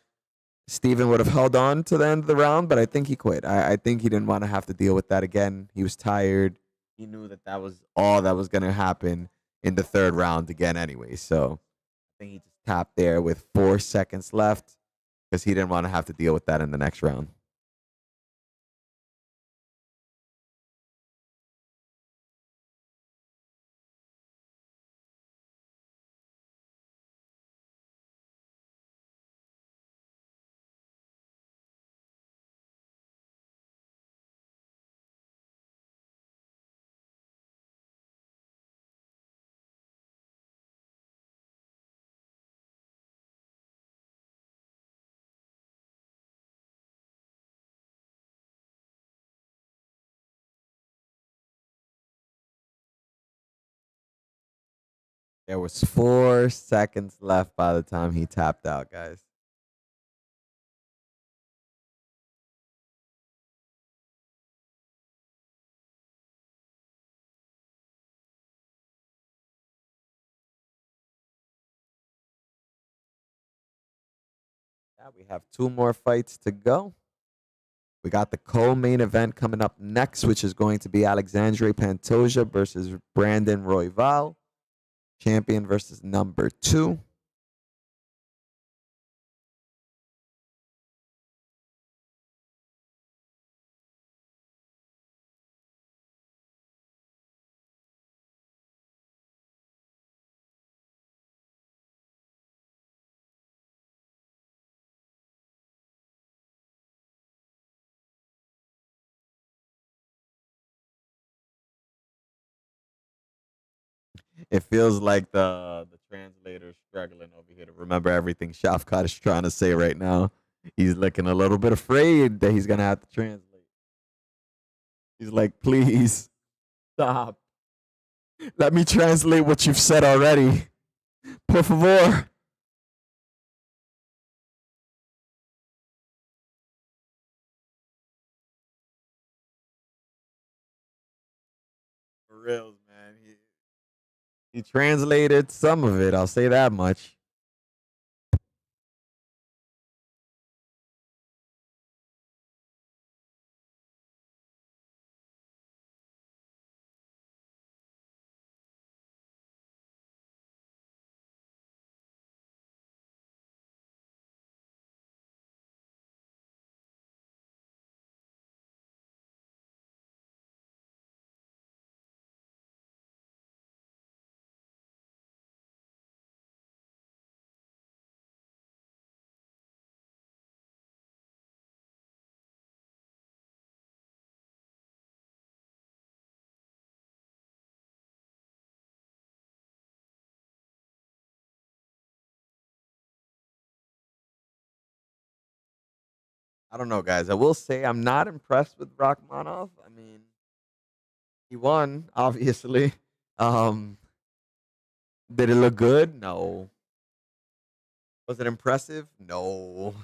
Steven would have held on to the end of the round, but I think he quit. I think he didn't want to have to deal with that again. He was tired. He knew that that was all that was going to happen in the third round again anyway. So I think he just tapped there with 4 seconds left because he didn't want to have to deal with that in the next round. There was 4 seconds left by the time he tapped out, guys. Yeah, we have two more fights to go. We got the co-main event coming up next, which is going to be Alexandre Pantoja versus Brandon Royval, champion versus number two. It feels like the translator's struggling over here to remember everything Shafkat is trying to say right now. He's looking a little bit afraid that he's gonna have to translate. He's like, please stop. Let me translate what you've said already. Por favor. For reals, man. He translated some of it. I'll say that much. I don't know, guys. I will say I'm not impressed with Rachmanov. I mean, he won, obviously. Um, did it look good? No. Was it impressive? No.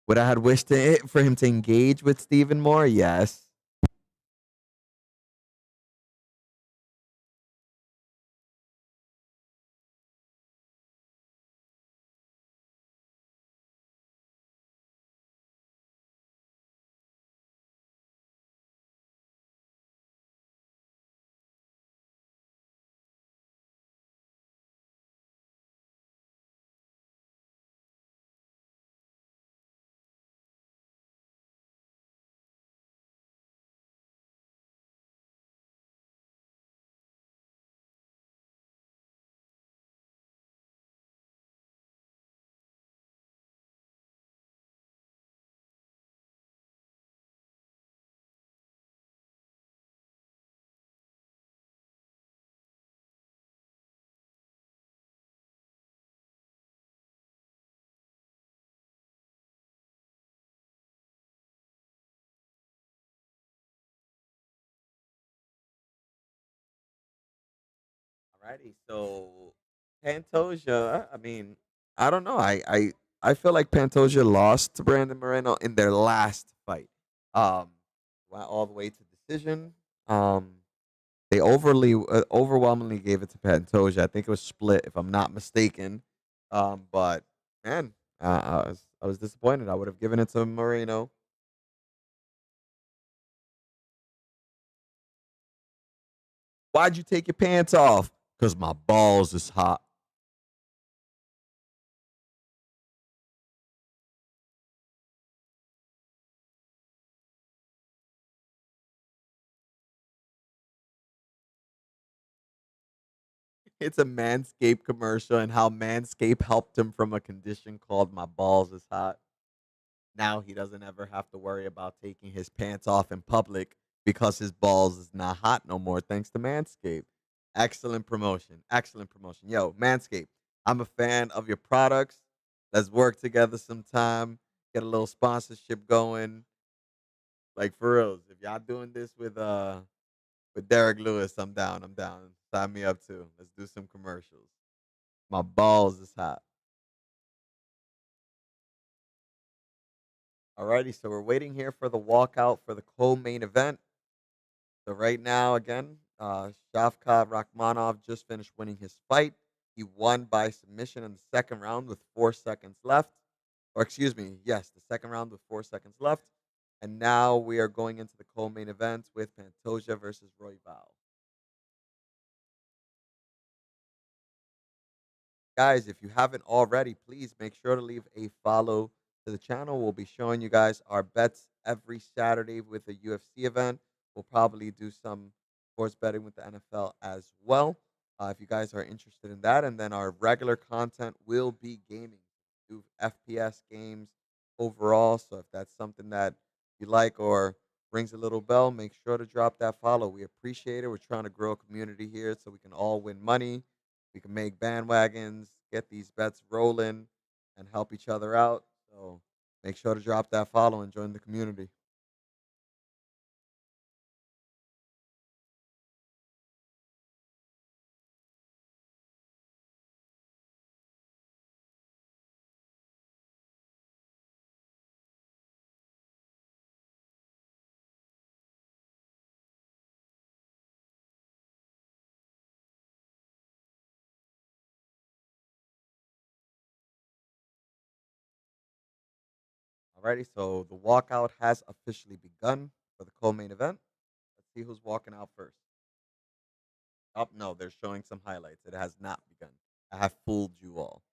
Would I had wished for him to engage with Stephen more? Yes. Alrighty. So Pantoja, I mean, I don't know. I feel like Pantoja lost to Brandon Moreno in their last fight. Um, went all the way to decision. Um, they overwhelmingly gave it to Pantoja. I think it was split, if I'm not mistaken. But man, I was disappointed. I would have given it to Moreno. Why'd you take your pants off? Cause my balls is hot. It's a Manscaped commercial and how Manscaped helped him from a condition called my balls is hot. Now he doesn't ever have to worry about taking his pants off in public because his balls is not hot no more thanks to Manscaped. Excellent promotion. Excellent promotion. Yo, Manscaped, I'm a fan of your products. Let's work together sometime. Get a little sponsorship going. Like for reals. If y'all doing this with Derek Lewis, I'm down. I'm down. Sign me up too. Let's do some commercials. My balls is hot. Alrighty, so we're waiting here for the walkout for the co-main event. So right now, again, Shavkat Rakhmonov just finished winning his fight. He won by submission in the second round with 4 seconds left. Or excuse me, yes, the second round with 4 seconds left. And now we are going into the co-main event with Pantoja versus Royval. Guys, if you haven't already, please make sure to leave a follow to the channel. We'll be showing you guys our bets every Saturday with a UFC event. We'll probably do some sports betting with the NFL as well. If you guys are interested in that, and then our regular content will be gaming, do FPS games overall. So if that's something that you like or rings a little bell, make sure to drop that follow. We appreciate it. We're trying to grow a community here so we can all win money, we can make bandwagons, get these bets rolling, and help each other out. So make sure to drop that follow and join the community. Alrighty, so the walkout has officially begun for the co-main event. Let's see who's walking out first. Oh no, they're showing some highlights. It has not begun. I have fooled you all.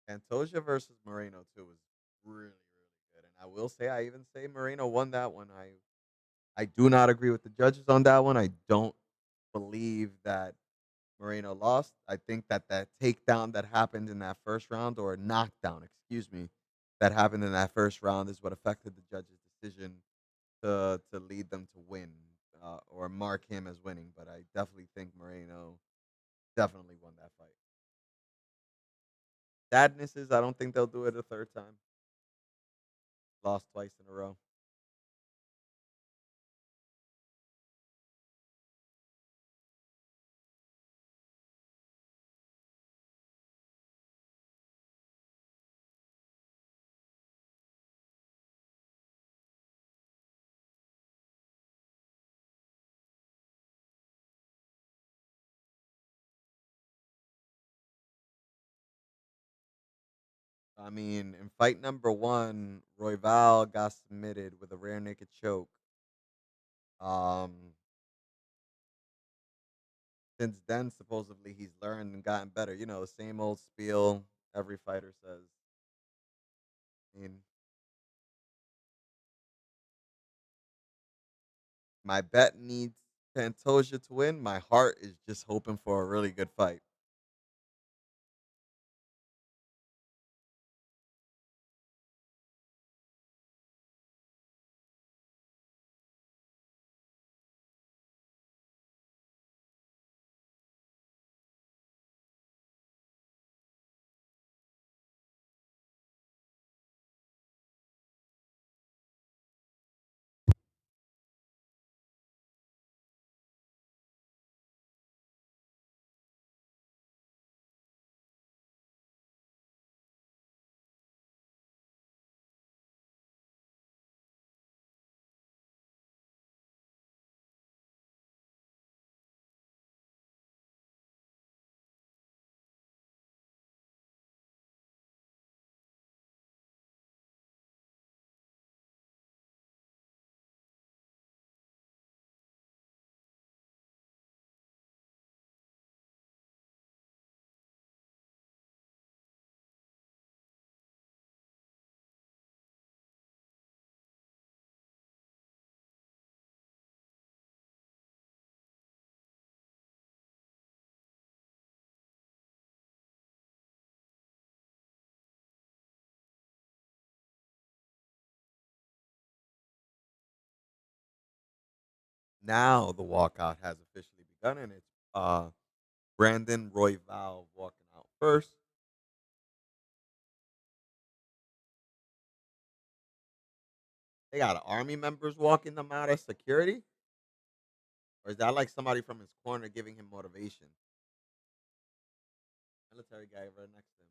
Pantoja versus Moreno too was really, really good. And I will say, I even say Moreno won that one. I do not agree with the judges on that one. I don't believe that Moreno lost. I think that that takedown that happened in that first round, or knockdown, excuse me, that happened in that first round is what affected the judge's decision to lead them to win, or mark him as winning. But I definitely think Moreno definitely won that fight. Sadness is I don't think they'll do it a third time. Lost twice in a row. I mean, in fight number one, Royval got submitted with a rear naked choke. Um, since then, supposedly he's learned and gotten better. You know, the same old spiel every fighter says. I mean, my bet needs Pantoja to win. My heart is just hoping for a really good fight. Now the walkout has officially begun, and it's Brandon Royval walking out first. They got army members walking them out as security, or is that like somebody from his corner giving him motivation? Military guy right next to him.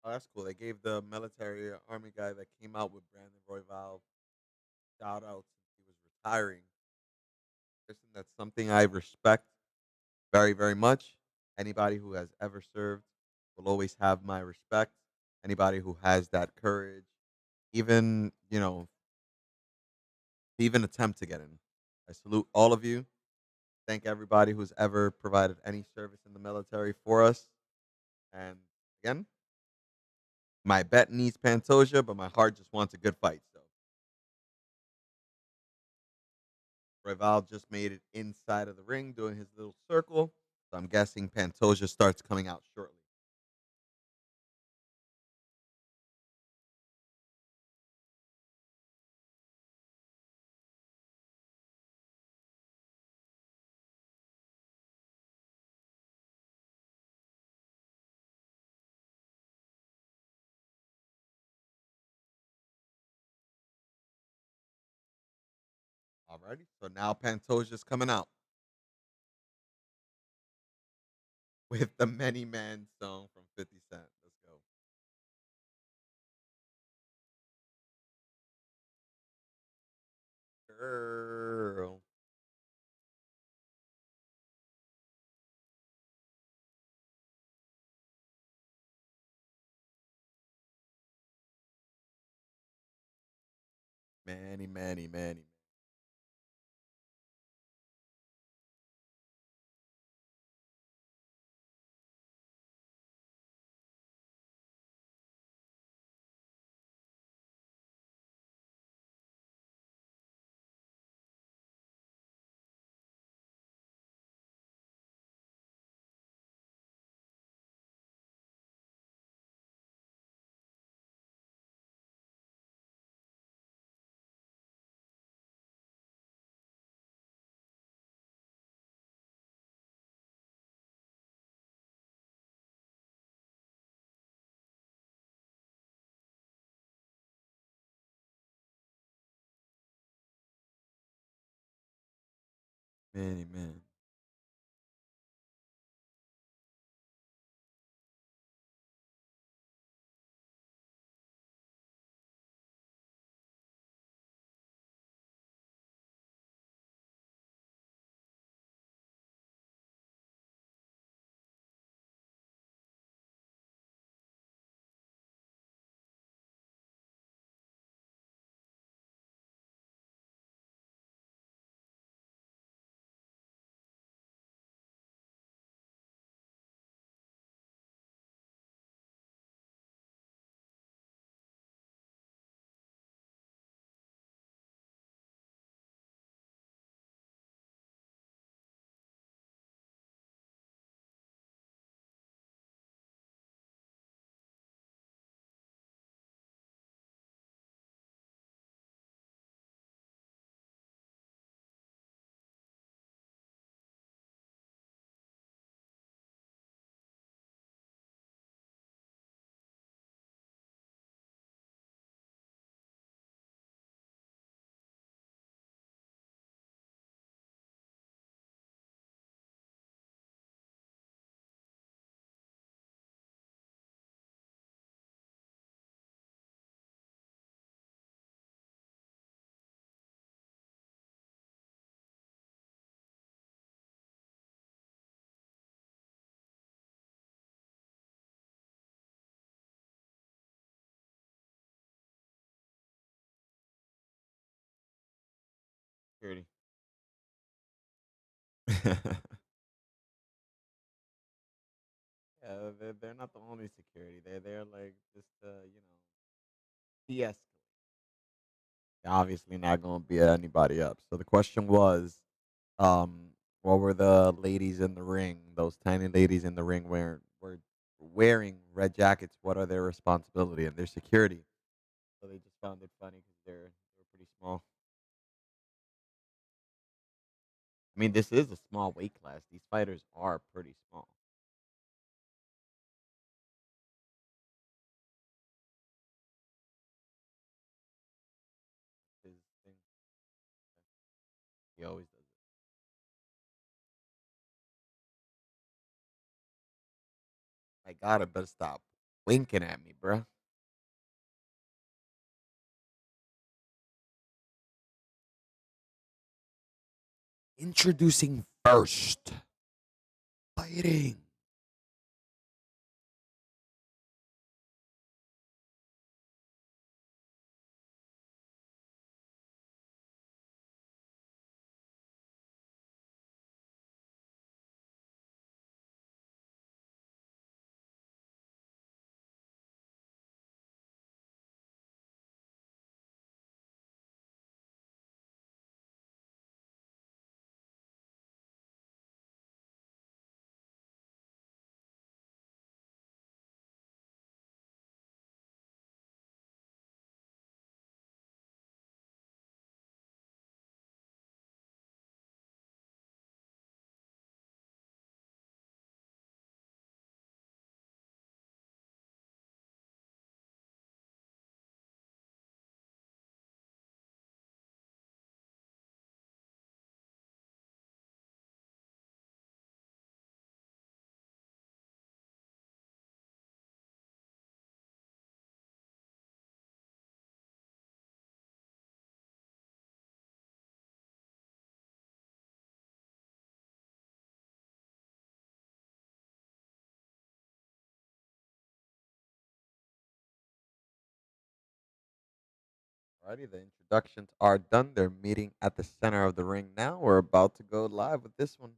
Oh, that's cool. They gave the military army guy that came out with Brandon Royval shout out since he was retiring. Listen, that's something I respect very, very much. Anybody who has ever served will always have my respect. Anybody who has that courage, even, to even attempt to get in. I salute all of you. Thank everybody who's ever provided any service in the military for us. And again, my bet needs Pantoja, but my heart just wants a good fight. So Royval just made it inside of the ring doing his little circle. So I'm guessing Pantoja starts coming out shortly. Alrighty. So now Pantoja's coming out with the Many Man song from 50 Cent. Let's go. Girl. Manny, Manny, Manny. Manny, man. Security. Yeah, they're not the only security. They're like just de-escalate. Obviously not going to beat anybody up. So the question was, um, what were the ladies in the ring? Those tiny ladies in the ring were wearing red jackets. What are their responsibility and their security? So they just found it funny because they're pretty small. I mean, this is a small weight class. These fighters are pretty small. His thing, he always does it. My God, I better stop winking at me, bruh. Introducing first, fighting. Alrighty, the introductions are done. They're meeting at the center of the ring now. We're about to go live with this one.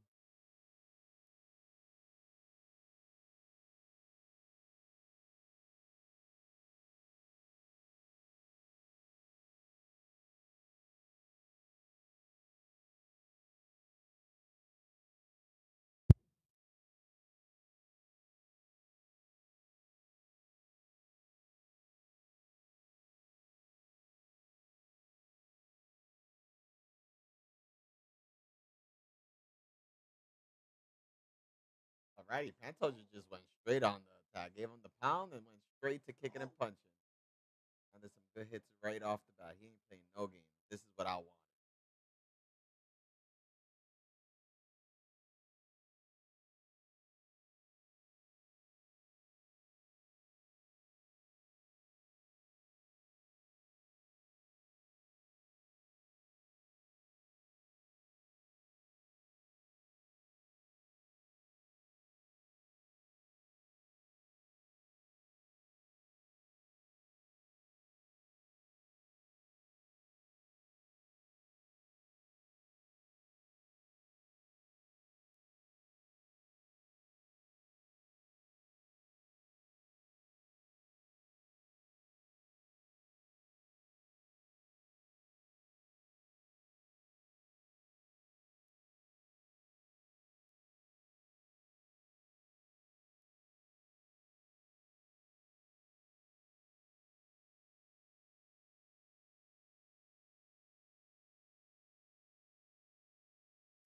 Alrighty, Pantoja just went straight on the attack. Gave him the pound and went straight to kicking and punching. And there's some good hits right off the bat. He ain't playing no games. This is what I want.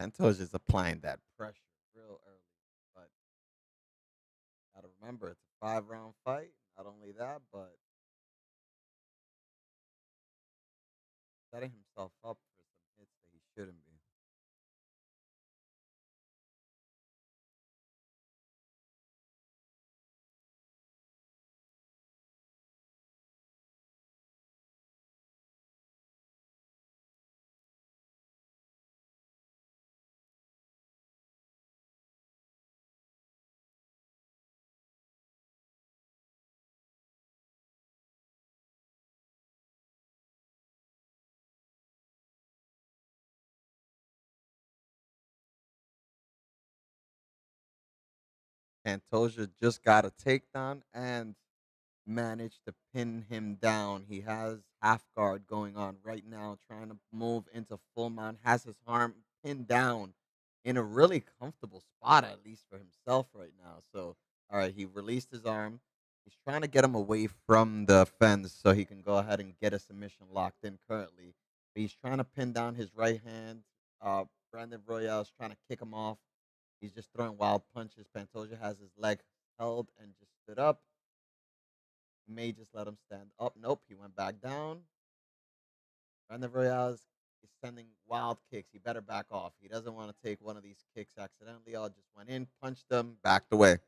Pantoja's applying that pressure real early. But gotta remember, it's a 5 round fight. Not only that, but setting himself up for some hits that he shouldn't be. Pantoja just got a takedown and managed to pin him down. He has half guard going on right now, trying to move into full mount, has his arm pinned down in a really comfortable spot, at least for himself right now. So, all right, he released his arm. He's trying to get him away from the fence so he can go ahead and get a submission locked in currently. But he's trying to pin down his right hand. Brandon Royale is trying to kick him off. He's just throwing wild punches. Pantoja has his leg held and just stood up. May just let him stand up. Nope, he went back down. Brandon Royale is sending wild kicks. He better back off. He doesn't want to take one of these kicks accidentally. All just went in, punched them, backed away.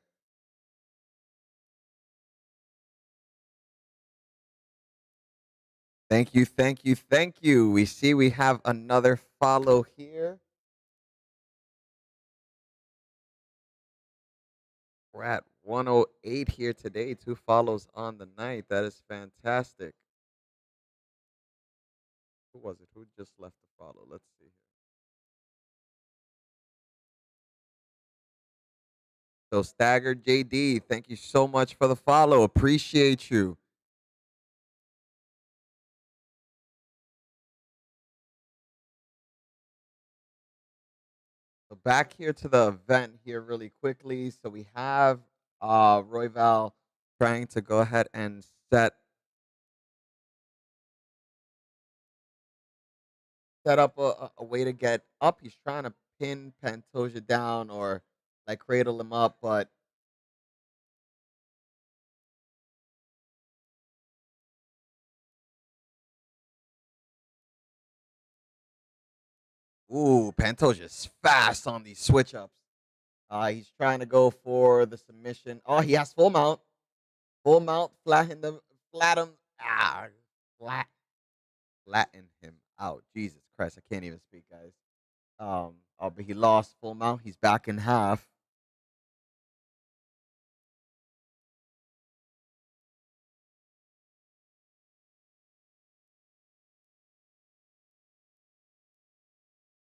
Thank you, thank you, thank you. We see we have another follow here. We're at 108 here today. Two follows on the night. That is fantastic. Who was it? Who just left the follow? Let's see here. So Staggered JD, thank you so much for the follow. Appreciate you. So back here to the event here really quickly. So we have Royval trying to go ahead and set up a way to get up. He's trying to pin Pantoja down or like cradle him up, but ooh, Pantoja's fast on these switch ups. He's trying to go for the submission. Oh, he has full mount, flat him, flat, flatten him out. Jesus Christ, I can't even speak, guys. But he lost full mount. He's back in half.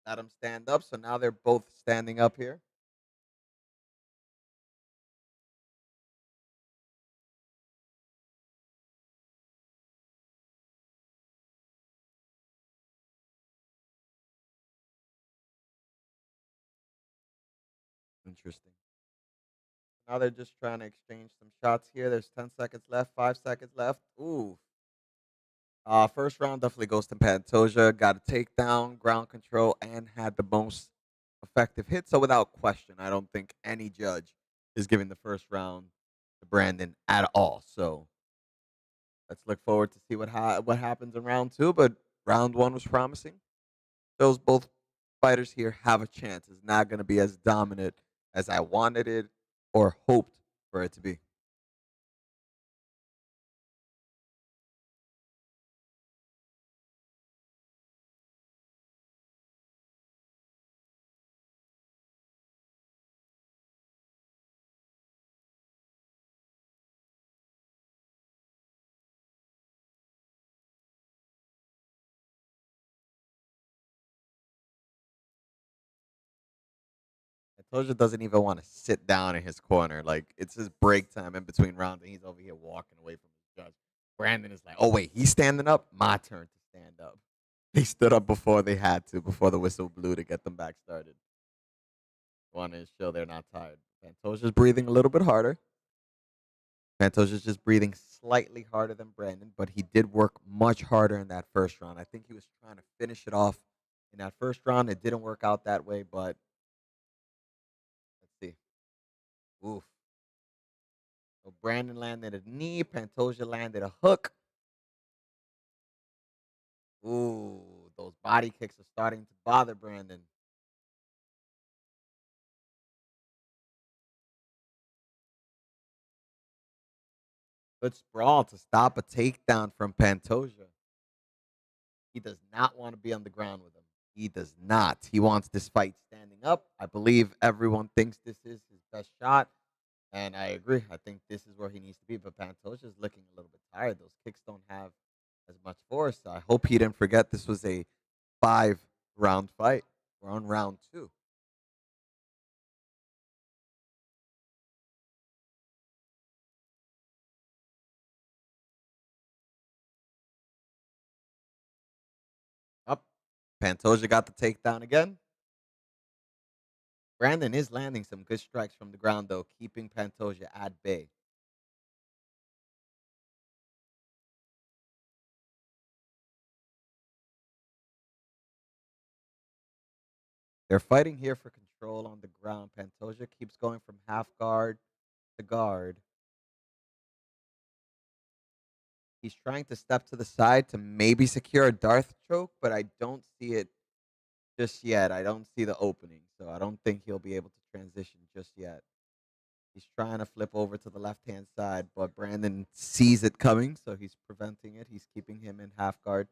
Let him stand up. So now they're both standing up here. Interesting. Now they're just trying to exchange some shots here. There's 10 seconds left, 5 seconds left. Ooh. First round definitely goes to Pantoja. Got a takedown, ground control, and had the most effective hit. So without question, I don't think any judge is giving the first round to Brandon at all. So let's look forward to see what happens in round two. But round one was promising. Those both fighters here have a chance. It's not going to be as dominant as I wanted it or hoped for it to be. Toja doesn't even want to sit down in his corner. Like it's his break time in between rounds, and he's over here walking away from his judge. Brandon is like, "Oh wait, he's standing up. My turn to stand up." They stood up before they had to, before the whistle blew to get them back started. Want to show they're not tired. Pantoja's breathing a little bit harder. Pantoja's just breathing slightly harder than Brandon, but he did work much harder in that first round. I think he was trying to finish it off in that first round. It didn't work out that way, but let's see. Oof. So Brandon landed a knee. Pantoja landed a hook. Ooh, those body kicks are starting to bother Brandon. Good sprawl to stop a takedown from Pantoja. He does not want to be on the ground with him. He does not. He wants this fight standing up. I believe everyone thinks this is his best shot. And I agree. I think this is where he needs to be. But Pantoja is looking a little bit tired. Those kicks don't have as much force. I hope he didn't forget this was a 5 round fight. We're on round two. Pantoja got the takedown again. Brandon is landing some good strikes from the ground, though, keeping Pantoja at bay. They're fighting here for control on the ground. Pantoja keeps going from half guard to guard. He's trying to step to the side to maybe secure a Darth choke, but I don't see it just yet. I don't see the opening, so I don't think he'll be able to transition just yet. He's trying to flip over to the left hand side, but Brandon sees it coming, so he's preventing it. He's keeping him in half guard.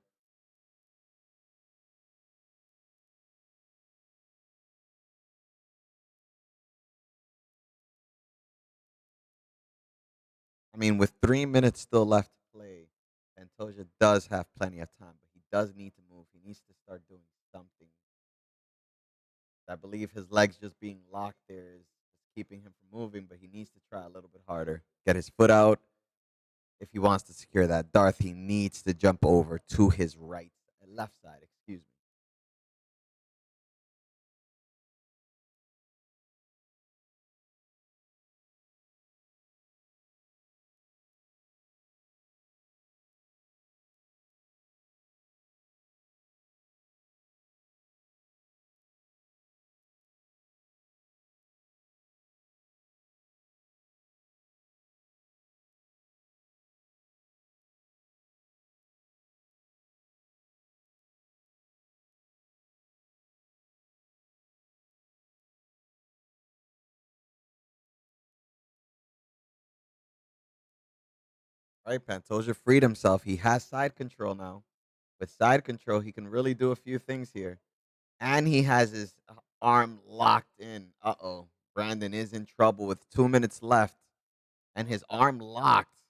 I mean, with 3 minutes still left to play, Pantoja does have plenty of time, but he does need to move. He needs to start doing something. I believe his legs just being locked there is keeping him from moving, but he needs to try a little bit harder. Get his foot out. If he wants to secure that Darth, he needs to jump over to his left side, excuse me. All right, Pantoja freed himself. He has side control now. With side control, he can really do a few things here. And he has his arm locked in. Uh oh. Brandon is in trouble with 2 minutes left and his arm locked.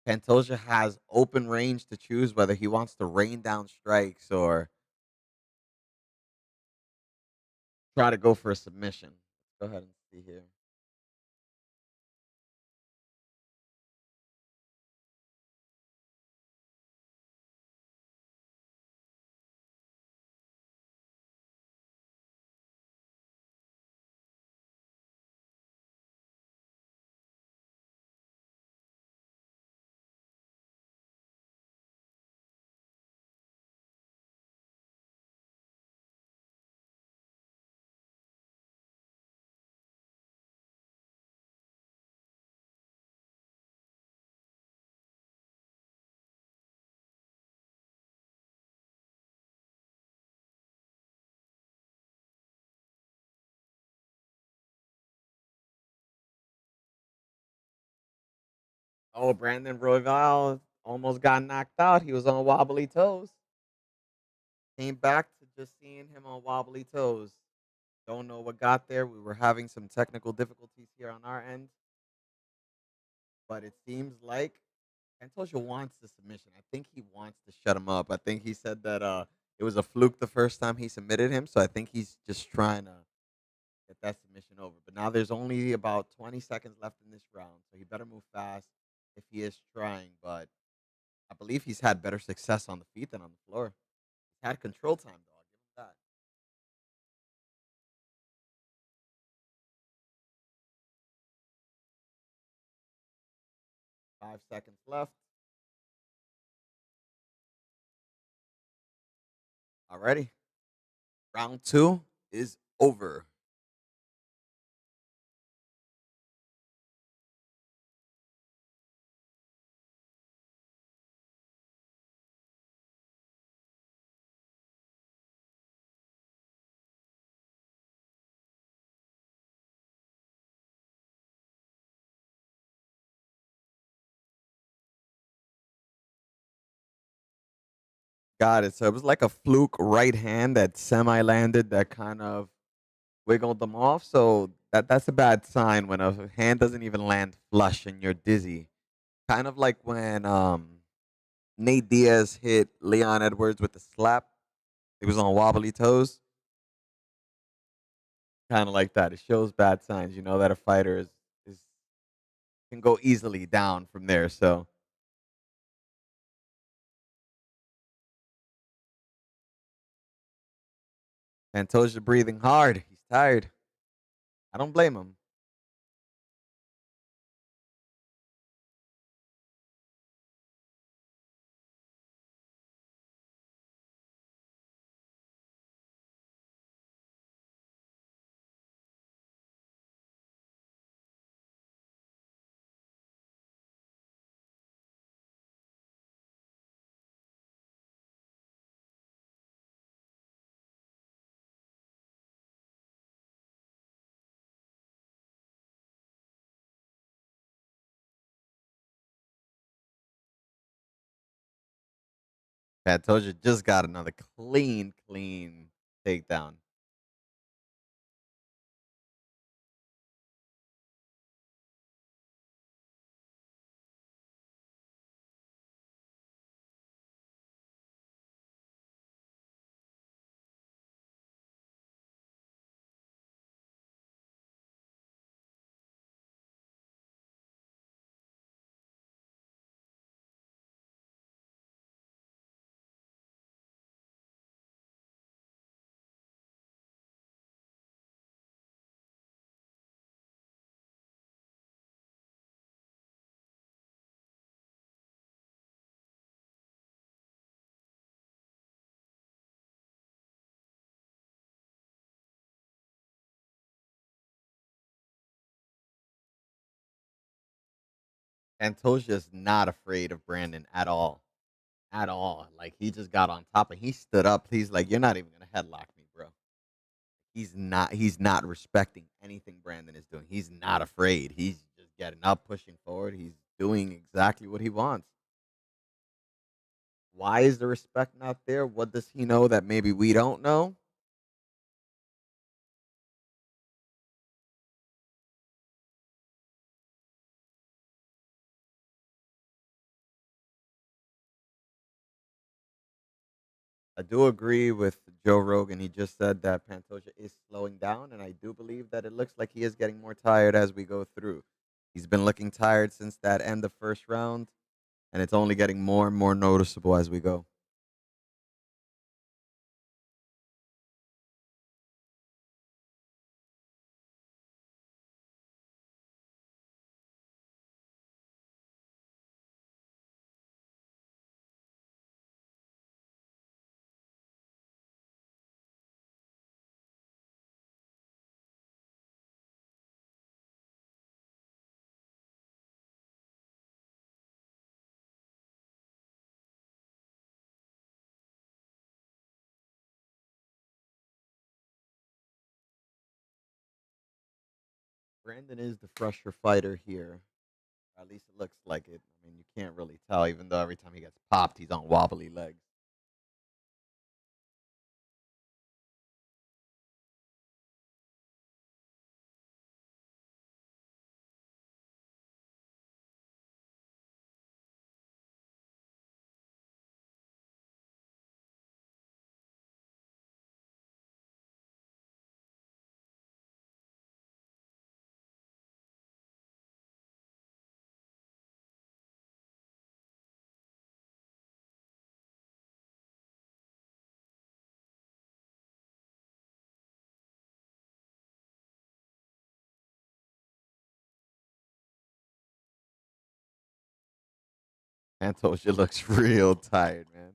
Pantoja has open range to choose whether he wants to rain down strikes or try to go for a submission. Let's go ahead and see here. Oh, Brandon Royval almost got knocked out. He was on wobbly toes. Came back to just seeing him on wobbly toes. Don't know what got there. We were having some technical difficulties here on our end, but it seems like Pantoja wants the submission. I think he wants to shut him up. I think he said that it was a fluke the first time he submitted him, so I think he's just trying to get that submission over. But now there's only about 20 seconds left in this round, so he better move fast if he is trying. But I believe he's had better success on the feet than on the floor. He's had control time, though. I'll give him that. 5 seconds left. Alrighty. Round two is over. Got it. So it was like a fluke right hand that semi landed that kind of wiggled them off. So that's a bad sign when a hand doesn't even land flush and you're dizzy. Kind of like when Nate Diaz hit Leon Edwards with the slap. He was on wobbly toes. Kind of like that. It shows bad signs. You know that a fighter is can go easily down from there. So Pantoja breathing hard. He's tired. I don't blame him. Pantoja just got another clean takedown. Pantoja's not afraid of Brandon at all. At all. Like he just got on top and he stood up. He's like, "You're not even gonna headlock me, bro." He's not respecting anything Brandon is doing. He's not afraid. He's just getting up, pushing forward. He's doing exactly what he wants. Why is the respect not there? What does he know that maybe we don't know? I do agree with Joe Rogan. He just said that Pantoja is slowing down, and I do believe that it looks like he is getting more tired as we go through. He's been looking tired since that end of first round, and it's only getting more and more noticeable as we go. Brandon is the fresher fighter here. At least it looks like it. I mean, you can't really tell, even though every time he gets popped, he's on wobbly legs. Pantoja looks real tired, man.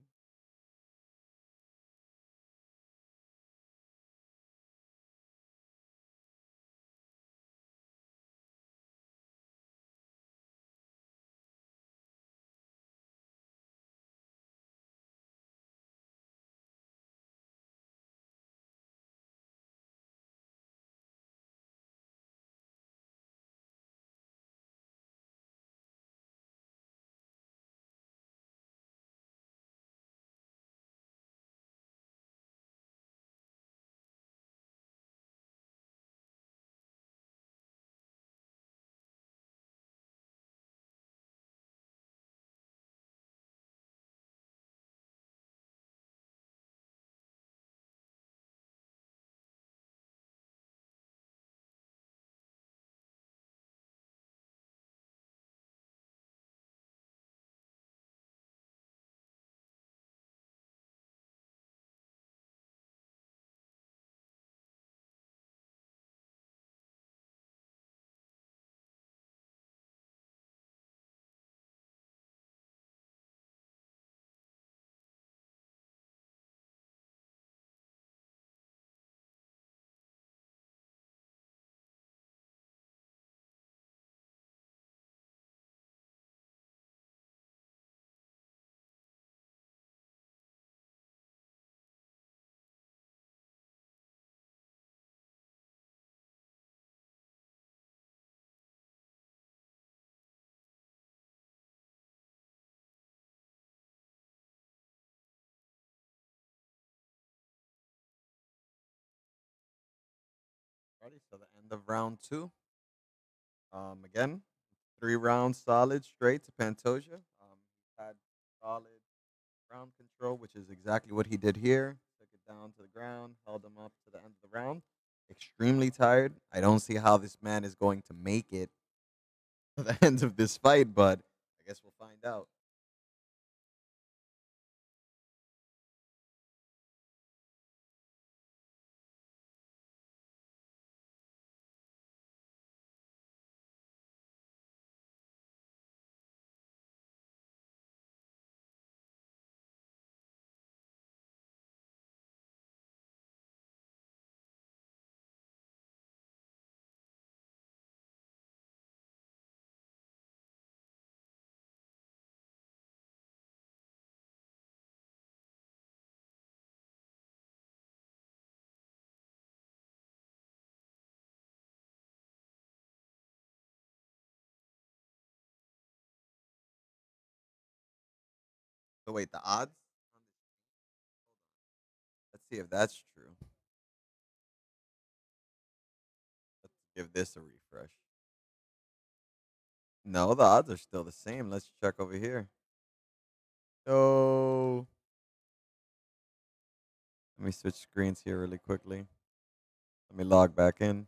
to the end of round two. Again, 3 rounds solid straight to Pantoja. He had solid ground control, which is exactly what he did here. Took it down to the ground, held him up to the end of the round. Extremely tired. I don't see how this man is going to make it to the end of this fight, but I guess we'll find out. So wait, the odds? Let's see if that's true. Let's give this a refresh. No, the odds are still the same. Let's check over here. So let me switch screens here really quickly. Let me log back in.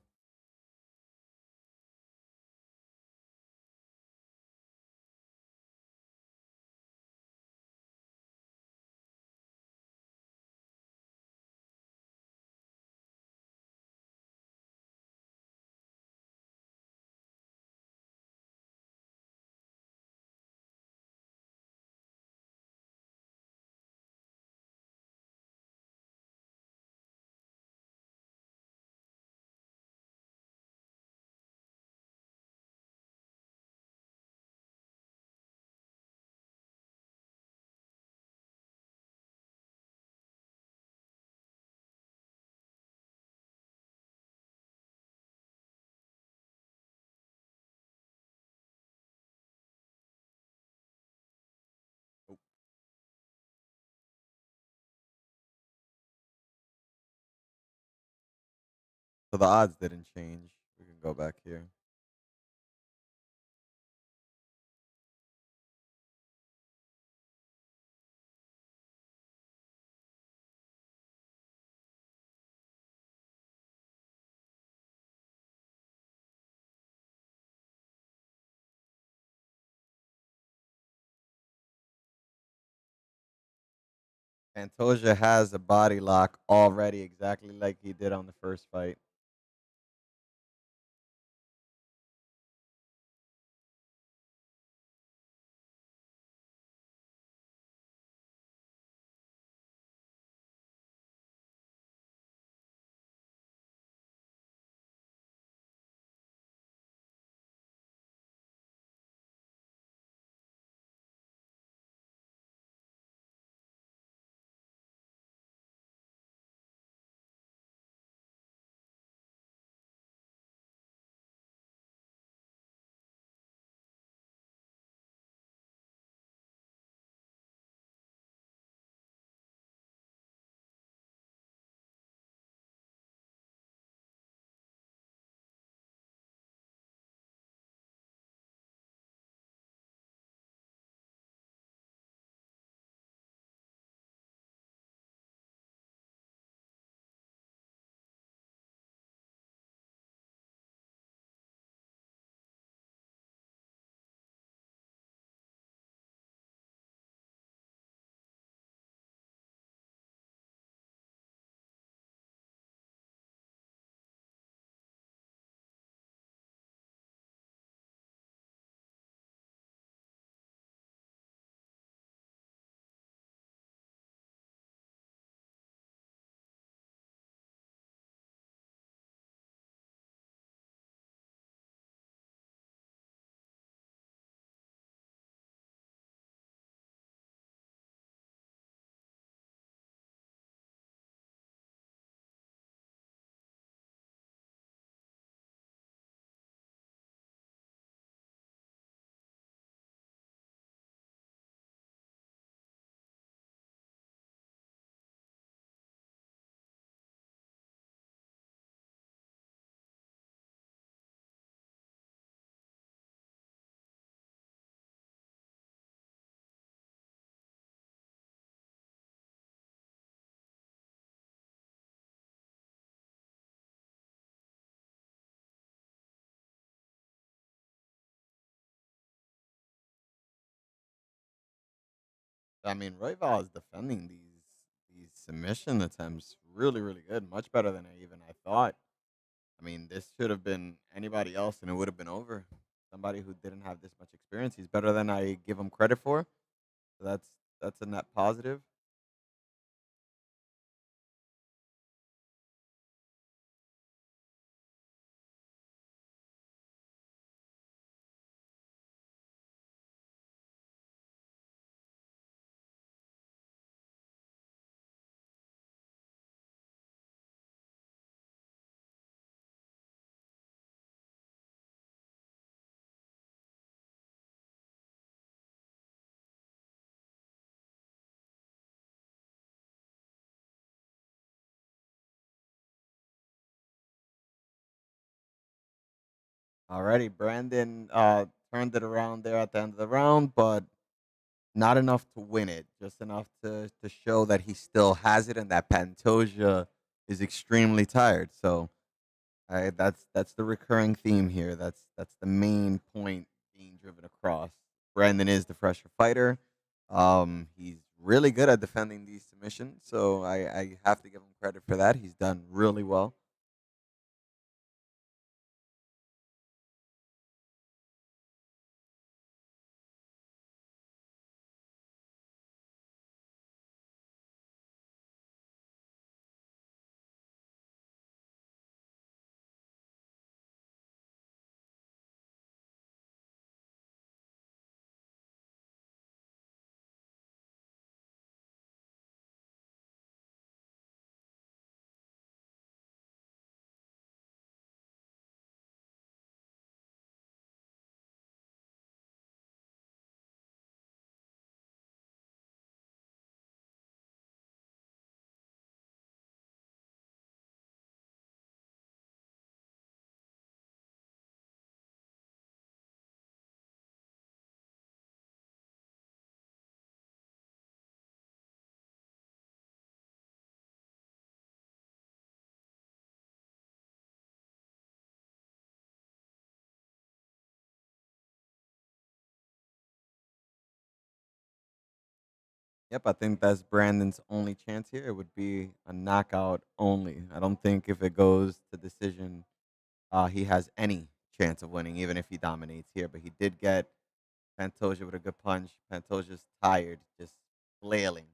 Oh, so the odds didn't change. We can go back here. Pantoja has a body lock already, exactly like he did on the first fight. I mean, Royval is defending these submission attempts really, really good. Much better than I thought. I mean, this should have been anybody else, and it would have been over. Somebody who didn't have this much experience. He's better than I give him credit for. So that's a net positive. Alrighty, Brandon turned it around there at the end of the round, but not enough to win it. Just enough to show that he still has it and that Pantoja is extremely tired. So that's the recurring theme here. That's the main point being driven across. Brandon is the fresher fighter. He's really good at defending these submissions, so I have to give him credit for that. He's done really well. Yep, I think that's Brandon's only chance here. It would be a knockout only. I don't think if it goes to decision, he has any chance of winning, even if he dominates here. But he did get Pantoja with a good punch. Pantoja's tired, just flailing.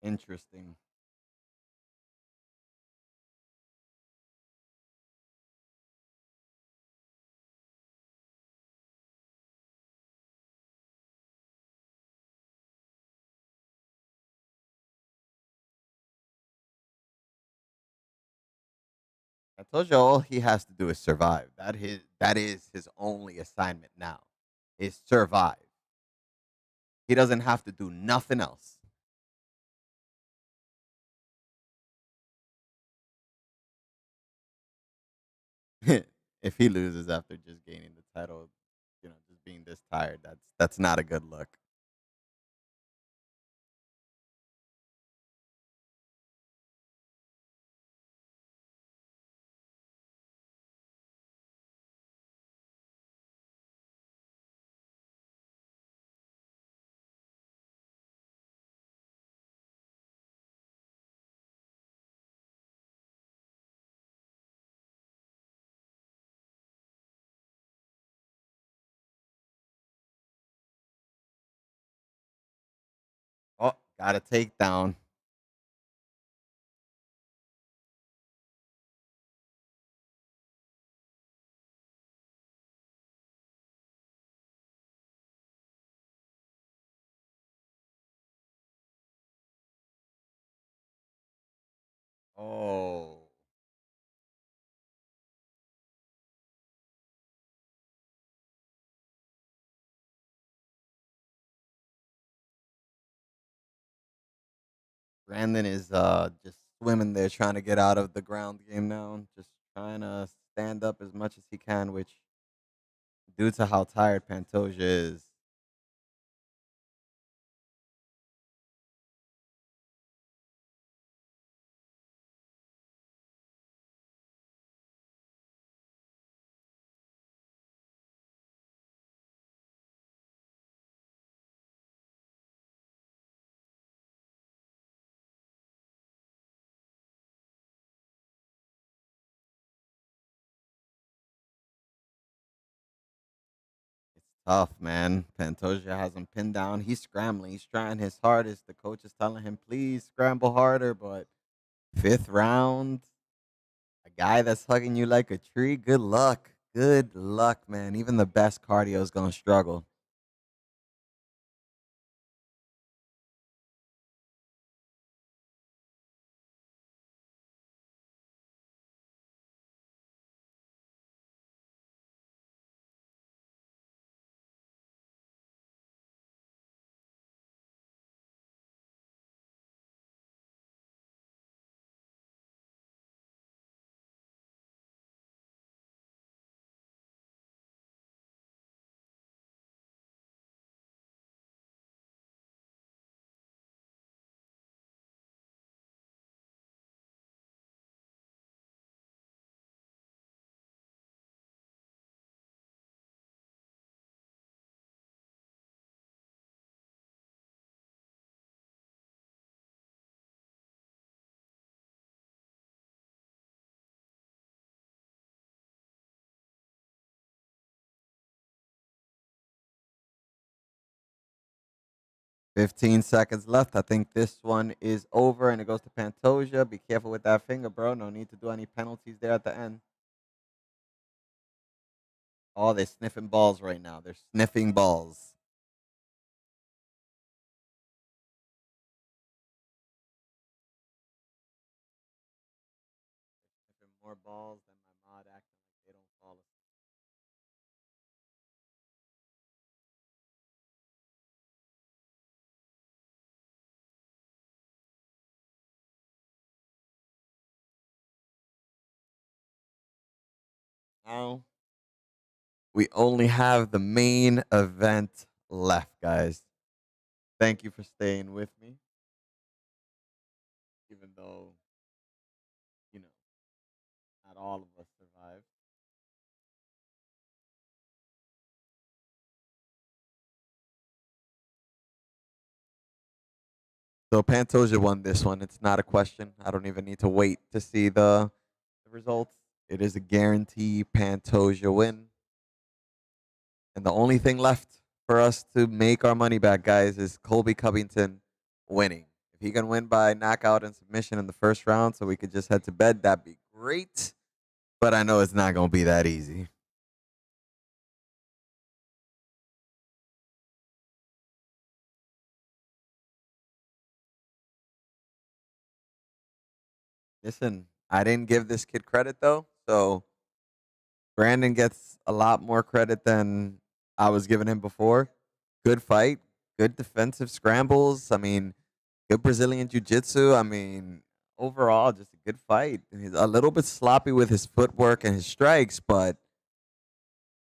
Interesting. I told you all he has to do is survive. That is his only assignment now, is survive. He doesn't have to do nothing else. If he loses after just gaining the title, just being this tired, that's not a good look. Oh, got a takedown. Oh, Brandon is just swimming there, trying to get out of the ground game now. Just trying to stand up as much as he can, which due to how tired Pantoja is. It's tough, man. Pantoja has him pinned down. He's scrambling. He's trying his hardest. The coach is telling him, please scramble harder. But fifth round, a guy that's hugging you like a tree. Good luck. Good luck, man. Even the best cardio is going to struggle. 15 seconds left. I think this one is over and it goes to Pantoja. Be careful with that finger, bro. No need to do any penalties there at the end. Oh, they're sniffing balls right now. They're sniffing balls. Sniffing more balls than my mod acting like they don't fall asleep. Now we only have the main event left, guys. Thank you for staying with me, even though, you know, not all of us survived. So Pantoja won this one. It's not a question. I don't even need to wait to see the results. It is a guarantee Pantoja win. And the only thing left for us to make our money back, guys, is Colby Covington winning. If he can win by knockout and submission in the first round so we could just head to bed, that'd be great. But I know it's not going to be that easy. Listen, I didn't give this kid credit, though. So Brandon gets a lot more credit than I was giving him before. Good fight, good defensive scrambles. I mean, good Brazilian jiu jitsu. I mean, overall, just a good fight. He's a little bit sloppy with his footwork and his strikes, but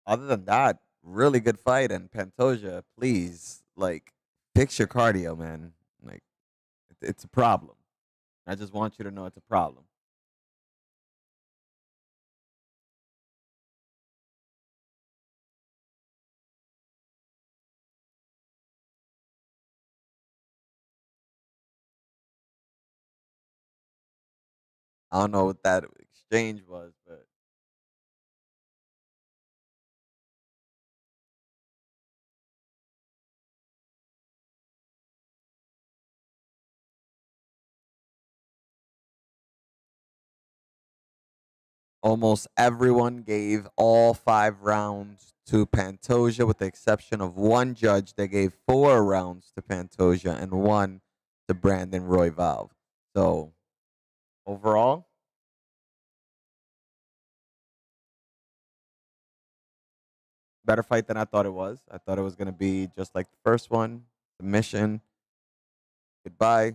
other than that, really good fight. And Pantoja, please, like, fix your cardio, man. Like, it's a problem. I just want you to know it's a problem. I don't know what that exchange was, but almost everyone gave all 5 rounds to Pantoja, with the exception of one judge that gave 4 rounds to Pantoja and one to Brandon Royval. So overall, better fight than I thought it was. I thought it was going to be just like the first one, submission, goodbye.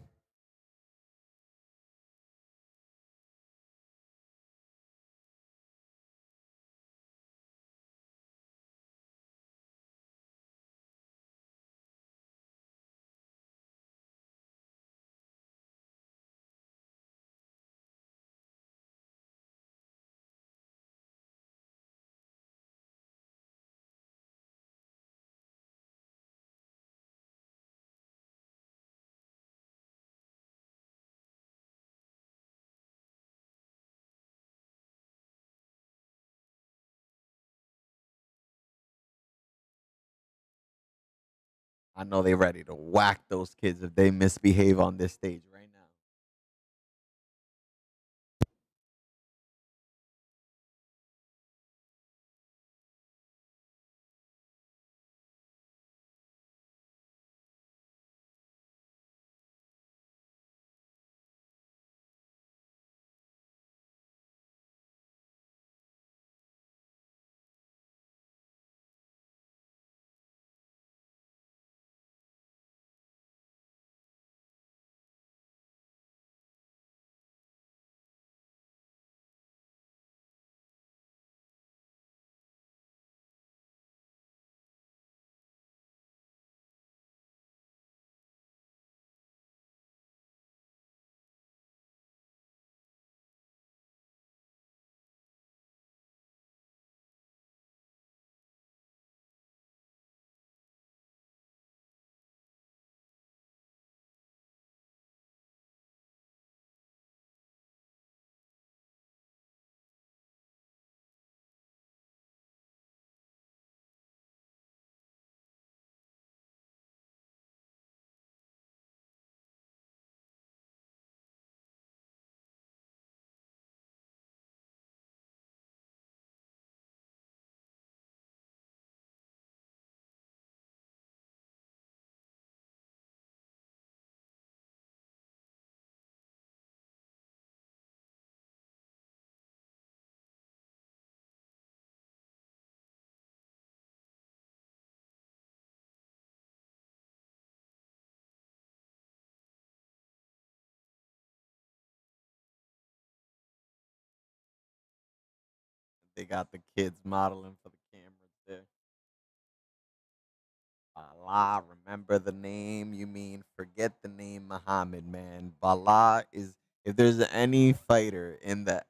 I know they ready to whack those kids if they misbehave on this stage right now. They got the kids modeling for the cameras there. Bala, remember the name? You mean forget the name Muhammad, man. Bala is if there's any fighter in the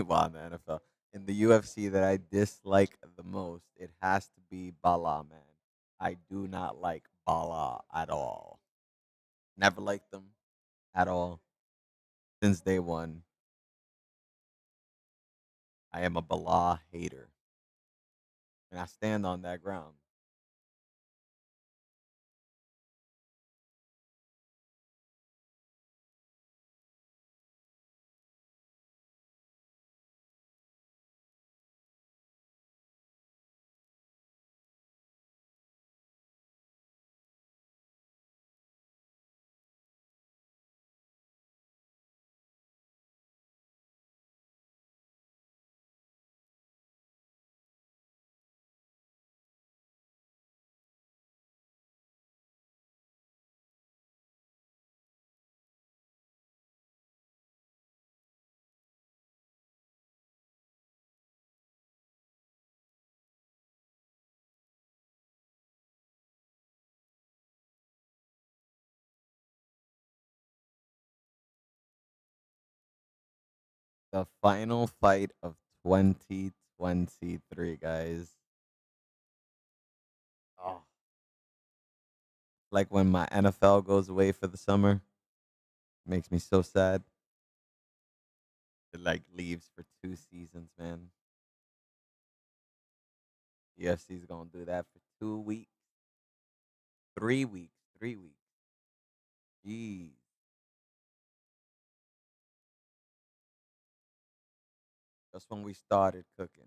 well, in the NFL in the UFC that I dislike the most, it has to be Bala, man. I do not like Bala at all. Never liked them at all since day one. I am a Bala hater, and I stand on that ground. The final fight of 2023, guys. Oh, like when my NFL goes away for the summer, makes me so sad. It like leaves for 2 seasons, man. UFC's gonna do that for 2 weeks, 3 weeks, 3 weeks. Jeez, that's when we started cooking.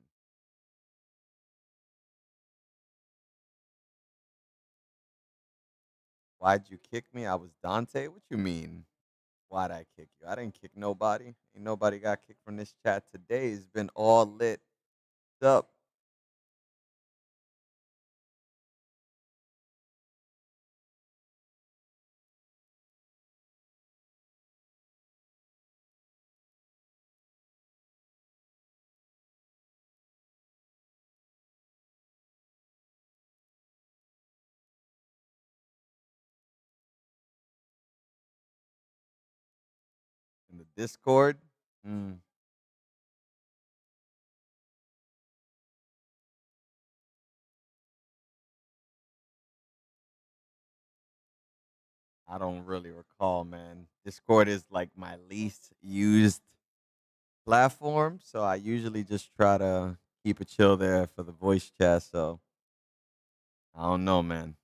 Why'd you kick me? I was Dante. What you mean? Why'd I kick you? I didn't kick nobody. Ain't nobody got kicked from this chat today. It's been all lit. What's up? In the Discord? Mm, I don't really recall, man. Discord is like my least used platform, so I usually just try to keep it chill there for the voice chat. So I don't know, man.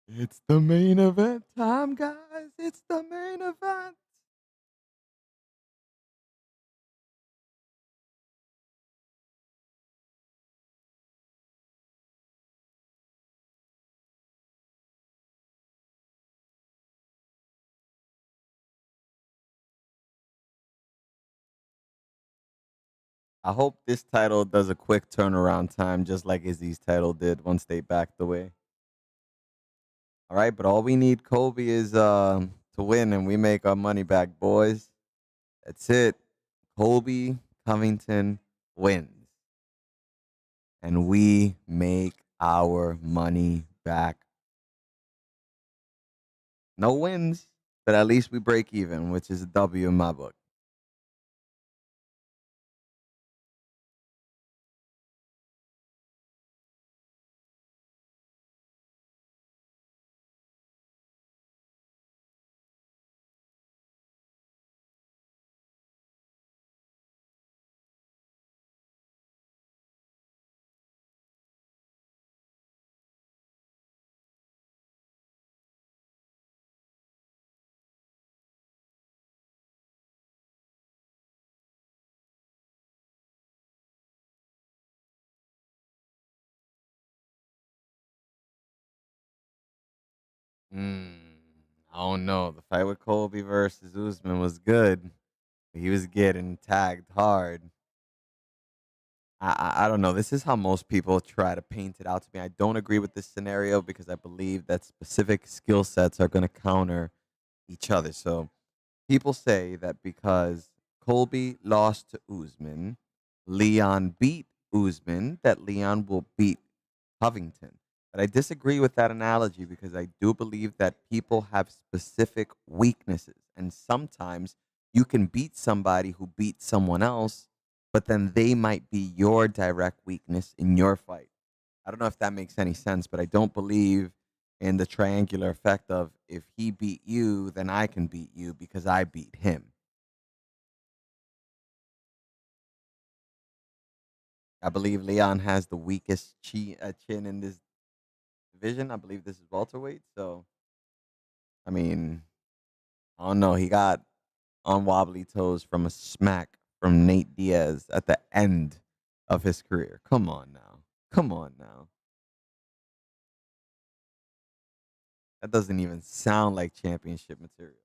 It's the main event time, guys. It's the main event. I hope this title does a quick turnaround time, just like Izzy's title did once they backed away. All right, but all we need, Kobe, is to win, and we make our money back, boys. That's it. Colby Covington wins, and we make our money back. No wins, but at least we break even, which is a W in my book. Mm, I don't know. The fight with Colby versus Usman was good. He was getting tagged hard. I don't know. This is how most people try to paint it out to me. I don't agree with this scenario because I believe that specific skill sets are going to counter each other. So people say that because Colby lost to Usman, Leon beat Usman, that Leon will beat Covington. But I disagree with that analogy because I do believe that people have specific weaknesses. And sometimes you can beat somebody who beat someone else, but then they might be your direct weakness in your fight. I don't know if that makes any sense, but I don't believe in the triangular effect of if he beat you, then I can beat you because I beat him. I believe Leon has the weakest chin in this division. I believe this is welterweight. So, I mean, I don't know. He got on wobbly toes from a smack from Nate Diaz at the end of his career. Come on now. Come on now. That doesn't even sound like championship material.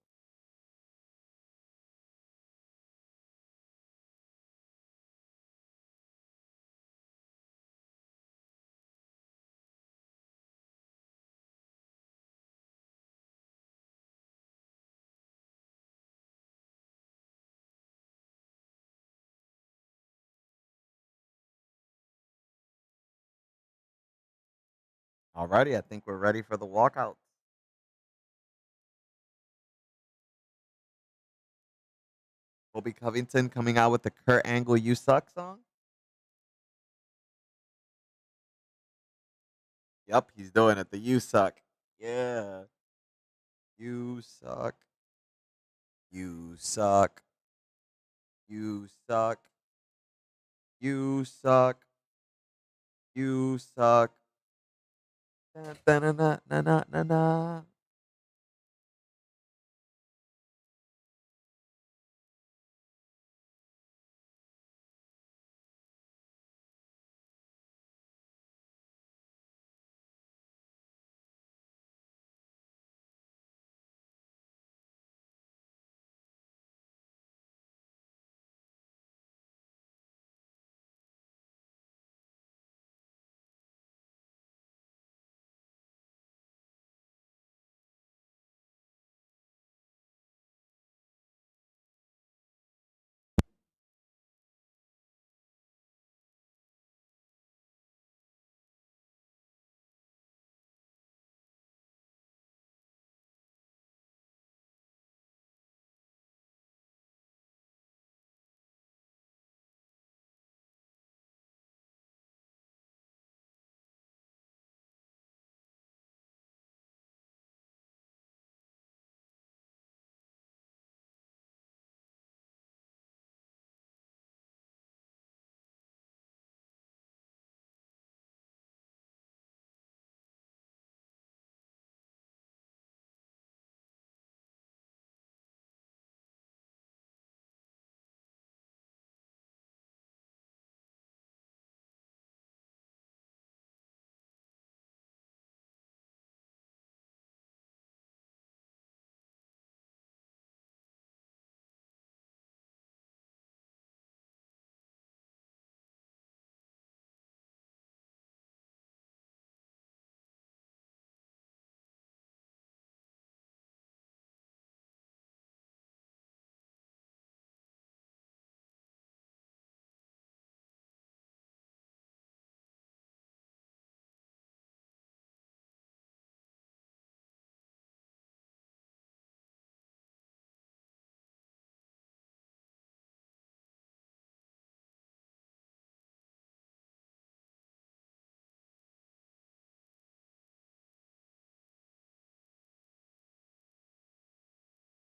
Alrighty, I think we're ready for the walkout. Kobe Covington coming out with the Kurt Angle "You Suck" song. Yep, he's doing it. The "You Suck." Yeah, you suck. You suck. You suck. You suck. You suck. Na na na na na na na. Na.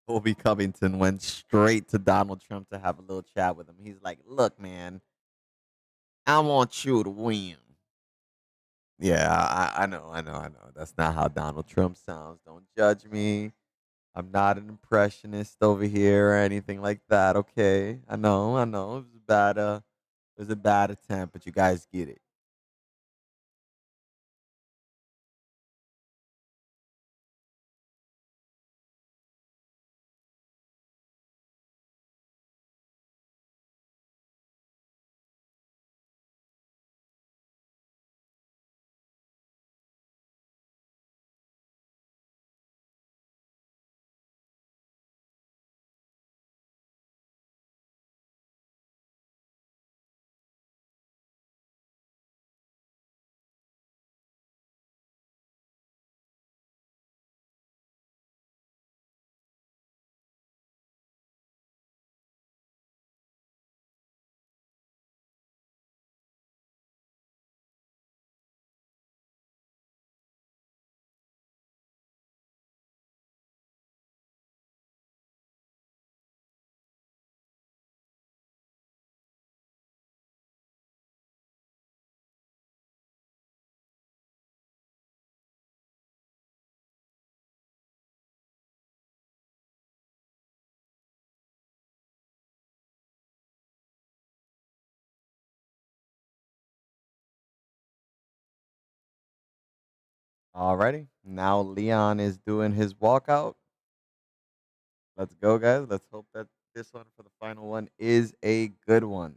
Colby Covington went straight to Donald Trump to have a little chat with him. He's like, "Look, man, I want you to win." Yeah, I know. That's not how Donald Trump sounds. Don't judge me. I'm not an impressionist over here or anything like that. Okay, I know. It was a bad, it was a bad attempt, but you guys get it. Alrighty, now Leon is doing his walkout. Let's go, guys. Let's hope that this one for the final one is a good one.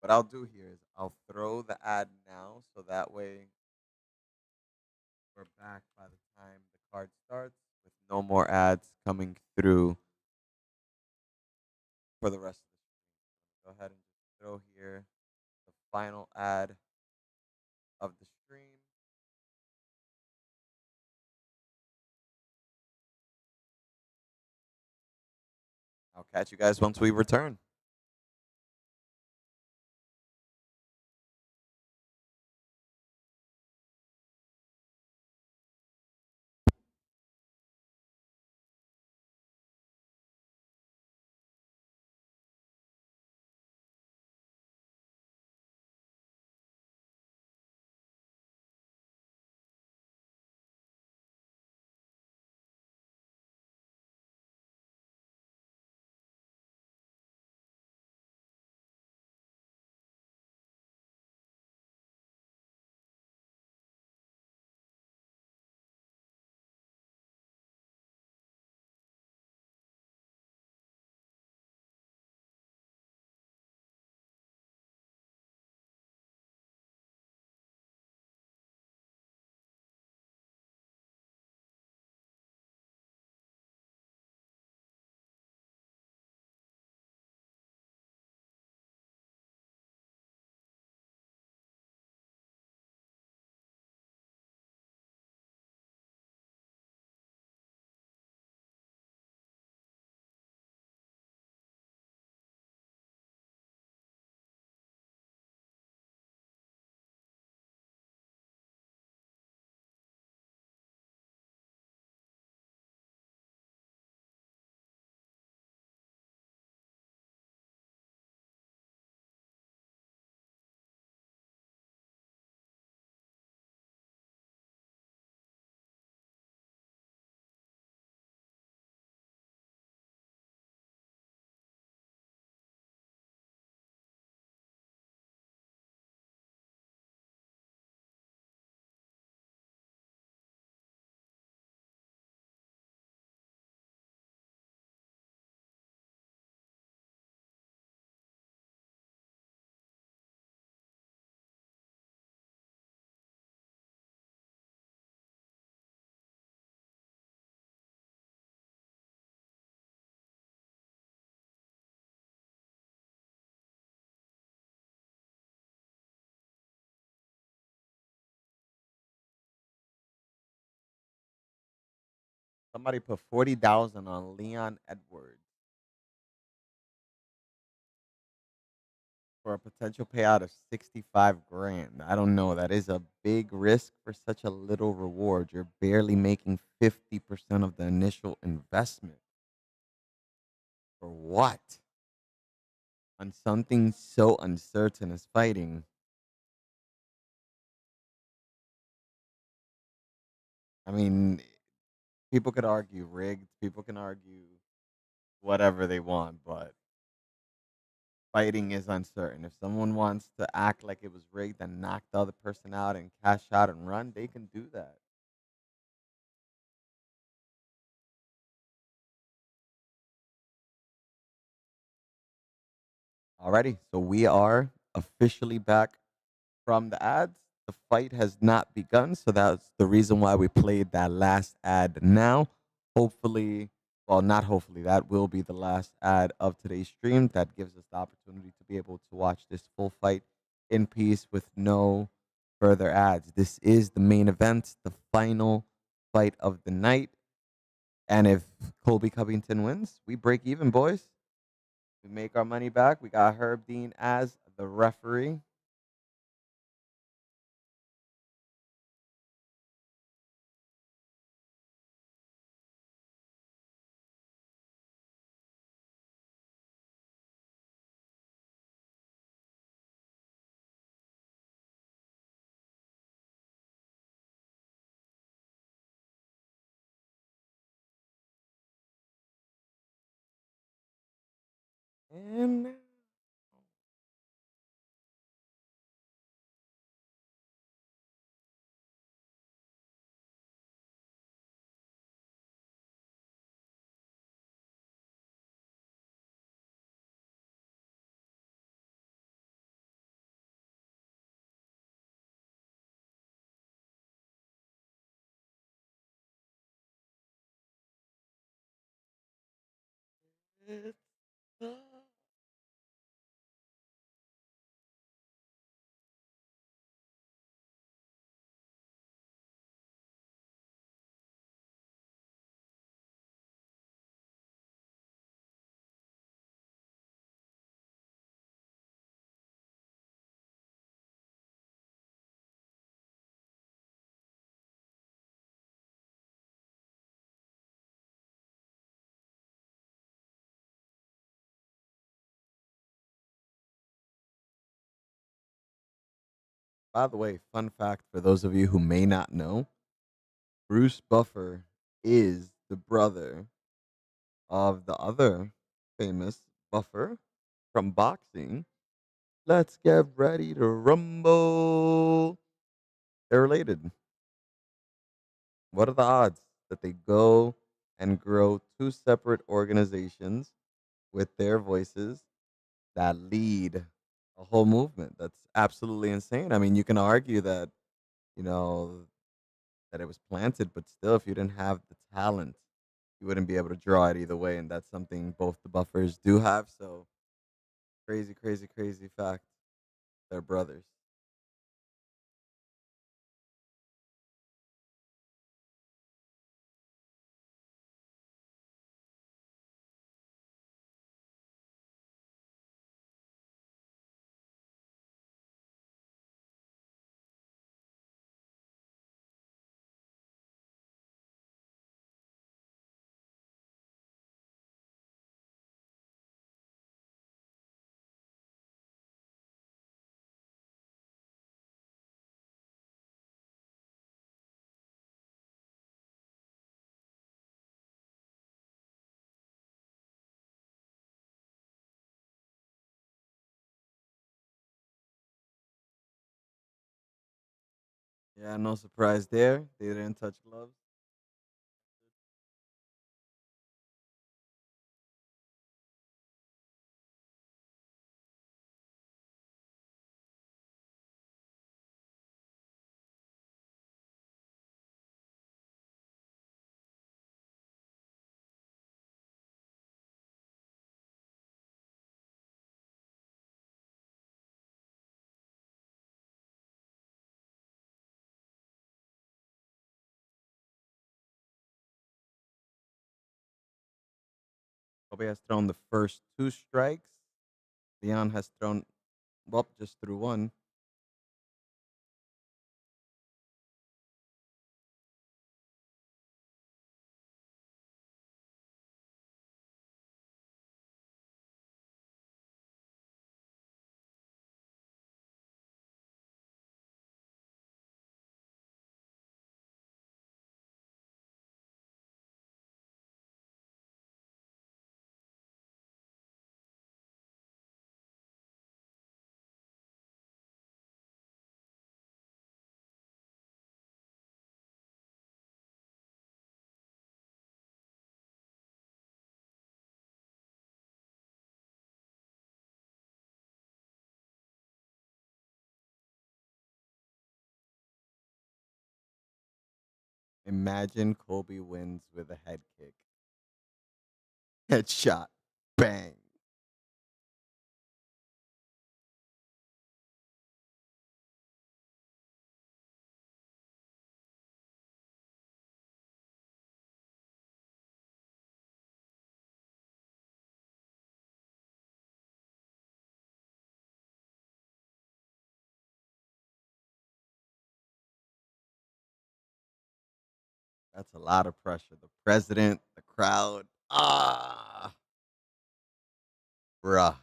What I'll do here is I'll throw the ad now, so that way we're back by the time the card starts with no more ads coming through for the rest of the stream. Go ahead and just throw here the final ad of the stream. I'll catch you guys once we return. Somebody put 40,000 on Leon Edwards. for a potential payout of 65 grand. I don't know. That is a big risk for such a little reward. You're barely making 50% of the initial investment. For what? On something so uncertain as fighting. I mean, people could argue rigged, people can argue whatever they want, but fighting is uncertain. If someone wants to act like it was rigged and knock the other person out and cash out and run, they can do that. Alrighty, so we are officially back from the ads. The fight has not begun, so that's the reason why we played that last ad now. Hopefully, well, not hopefully, that will be the last ad of today's stream. That gives us the opportunity to be able to watch this full fight in peace with no further ads. This is the main event, the final fight of the night. And if Colby Covington wins, we break even, boys. We make our money back. We got Herb Dean as the referee. And by the way, fun fact for those of you who may not know, Bruce Buffer is the brother of the other famous Buffer from boxing. Let's get ready to rumble. They're related. What are the odds that they go and grow two separate organizations with their voices that lead a whole movement? That's absolutely insane. I mean, you can argue that, you know, that it was planted, but still, if you didn't have the talent, you wouldn't be able to draw it either way. And that's something both the Buffers do have. So crazy, crazy, crazy fact. They're brothers. Yeah, no surprise there. They didn't touch gloves. Kobe has thrown the first two strikes. Leon has thrown Well, just through one. Imagine Kobe wins with a head kick. Headshot. Bang. That's a lot of pressure. The president, the crowd. Ah, bruh.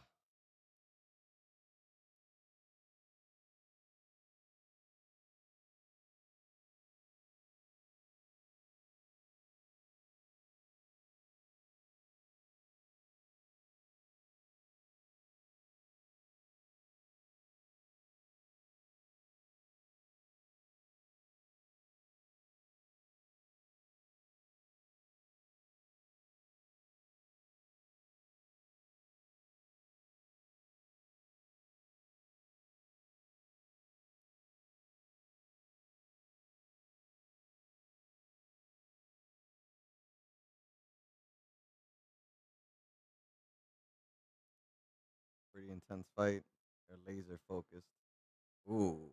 Pretty intense fight. They're laser focused. Ooh.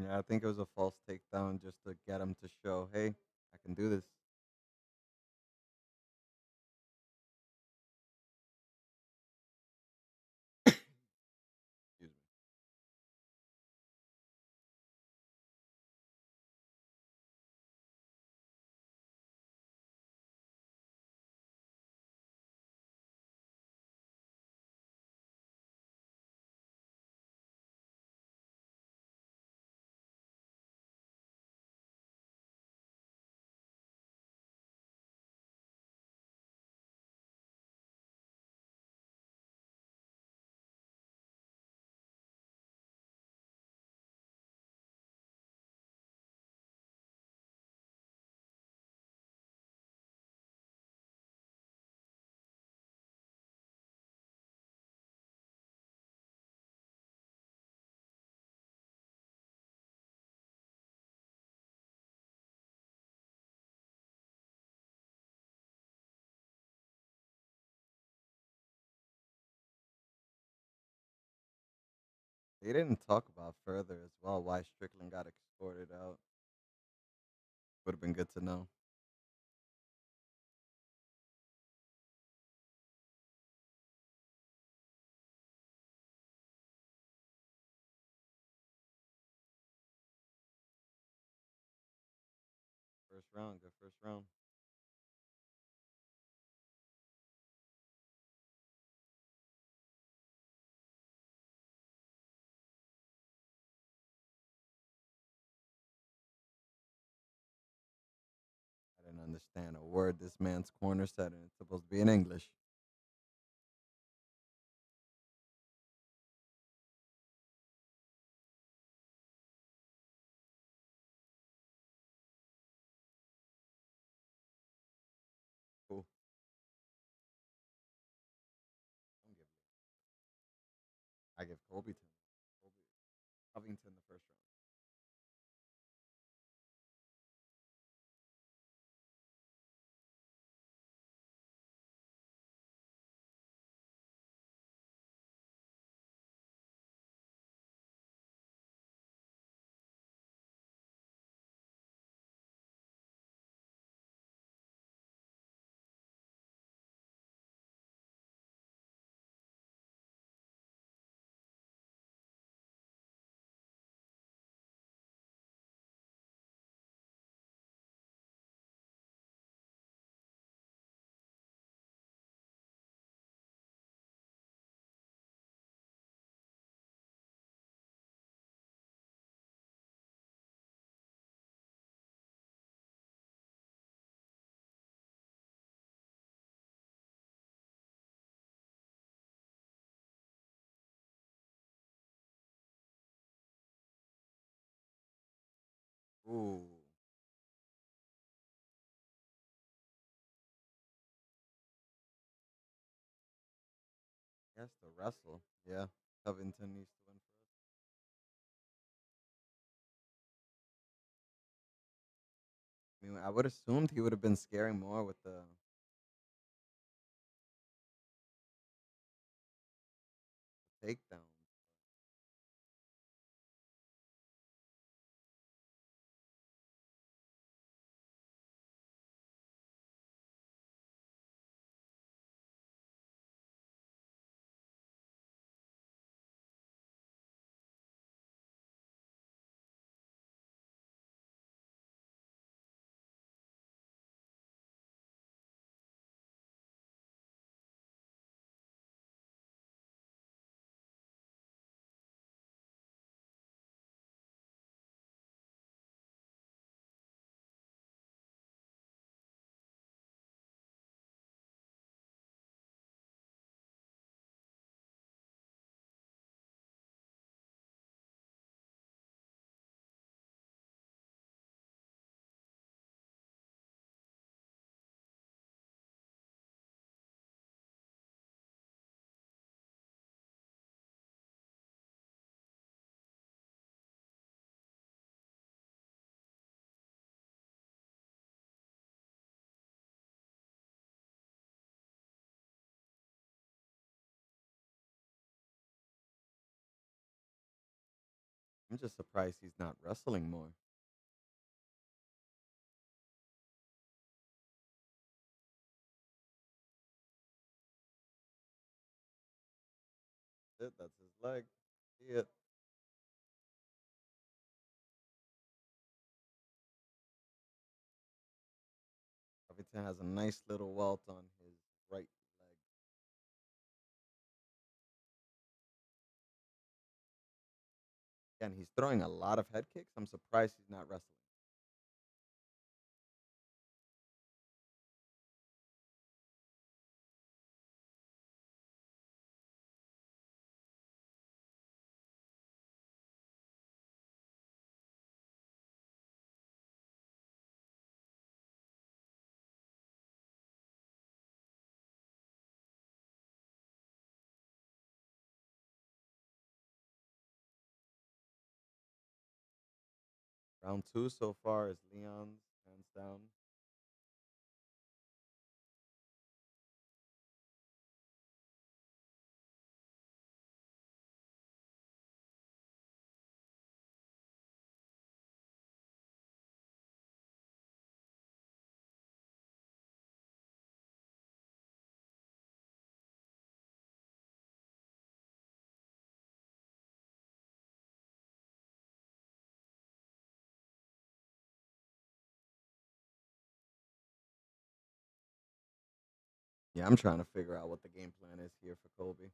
Yeah, I think it was a false takedown just to get him to show, hey, I can do this. Excuse me. They didn't talk about further as well why Strickland got escorted out. Would have been good to know. First round, good first round. understand a word this man's corner said, and it's supposed to be in English. Cool. I'm giving it. I give Covington the first round. Ooh, yes, the wrestle. Yeah, Covington needs to win first. I mean, I would assumed he would have been scaring more with the takedown. I'm just surprised he's not wrestling more. That's his leg. See it. Covington has a nice little welt on his right leg. Again, he's throwing a lot of head kicks. I'm surprised he's not wrestling. Round two so far is Leon's hands down. Yeah, I'm trying to figure out what the game plan is here for Colby.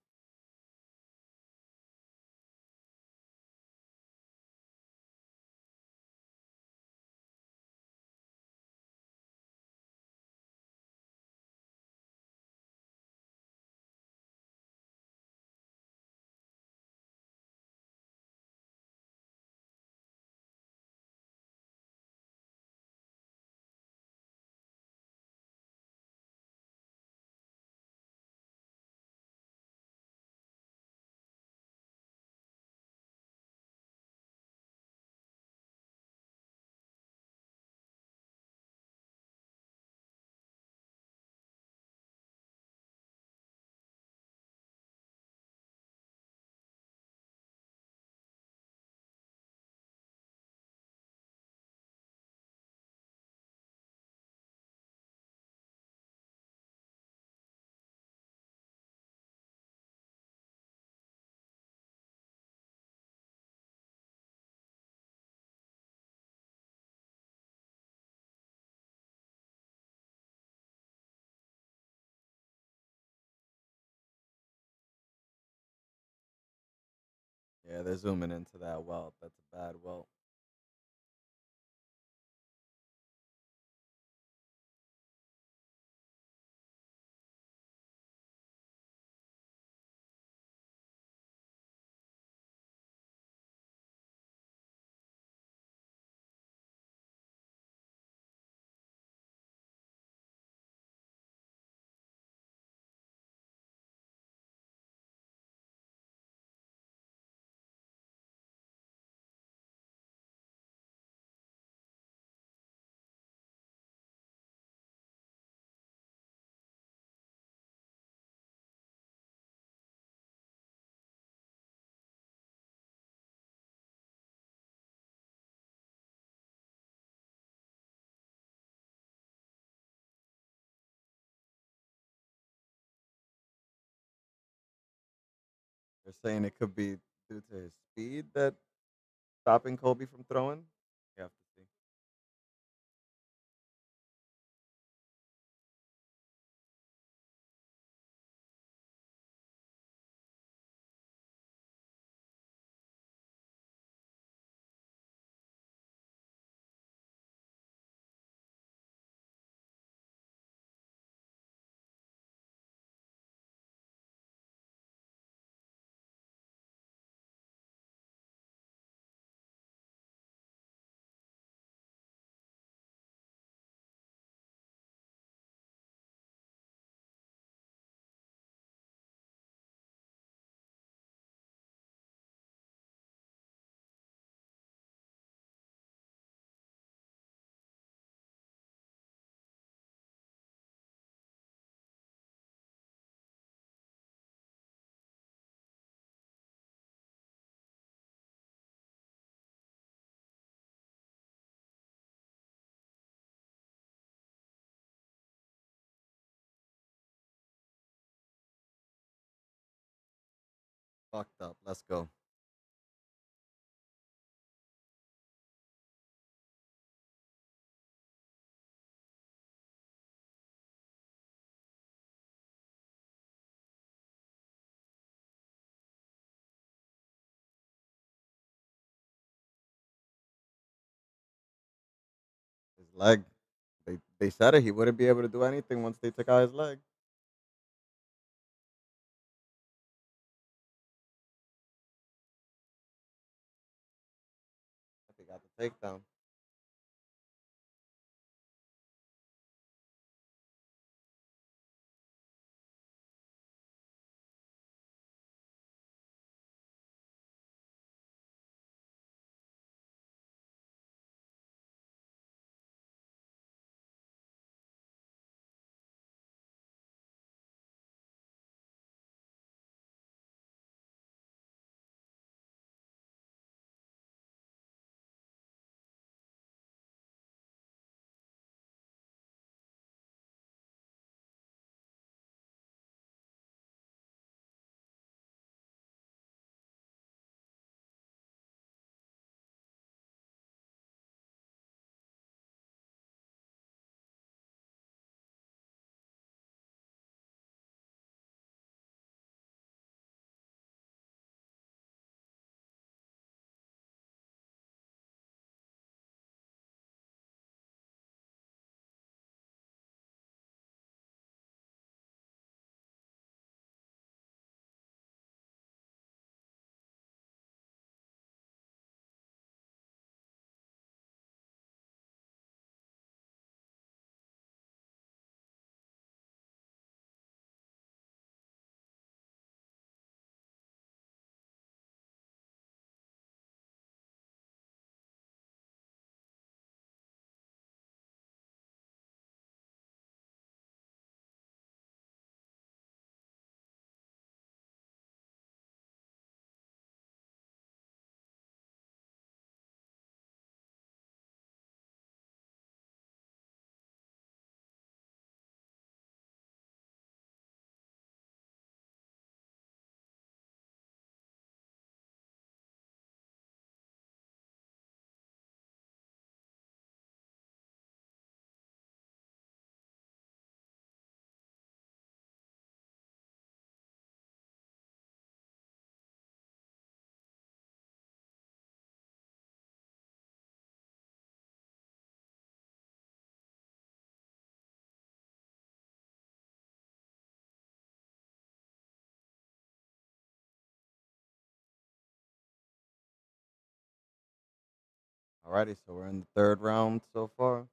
Yeah, they're zooming into that welt. That's a bad welt. They're saying it could be due to his speed that stopping Kobe from throwing. You have to see. Fucked up. Let's go. His leg. They said it. He wouldn't be able to do anything once they took out his leg. They got the takedown. Alrighty, so we're in the third round so far.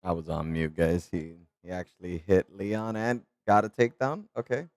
I was on mute, guys. He actually hit Leon and got a takedown. Okay.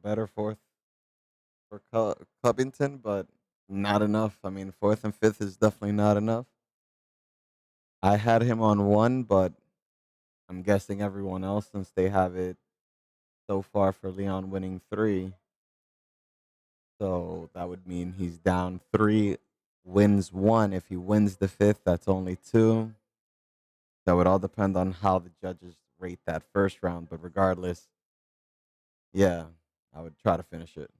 better fourth for Covington, but not enough. I mean, fourth and fifth is definitely not enough. I had him on one, but I'm guessing everyone else, since they have it so far for Leon winning three, so that would mean he's down three, wins one. If he wins the fifth, that's only two. That would all depend on how the judges rate that first round. But regardless, yeah, I would try to finish it.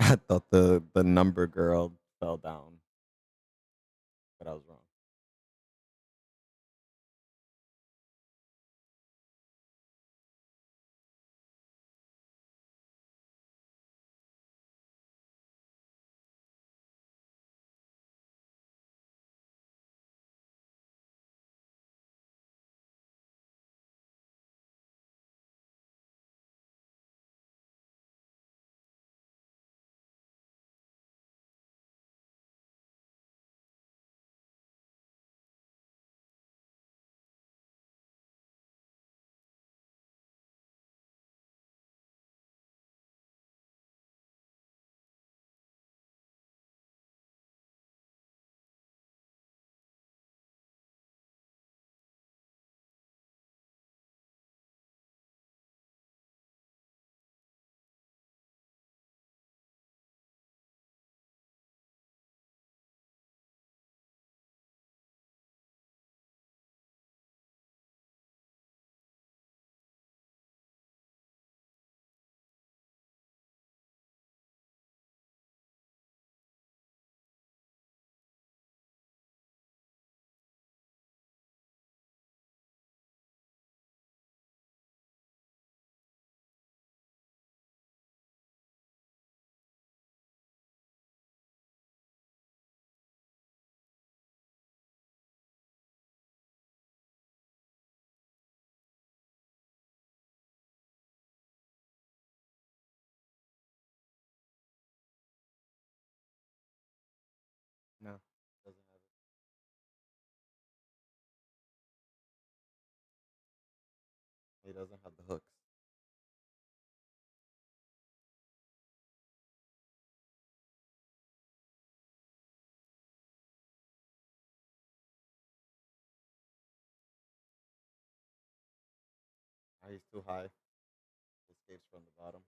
I thought the number girl fell down, but I was wrong. No, doesn't have it. He doesn't have the hooks. He's too high. Escapes from the bottom.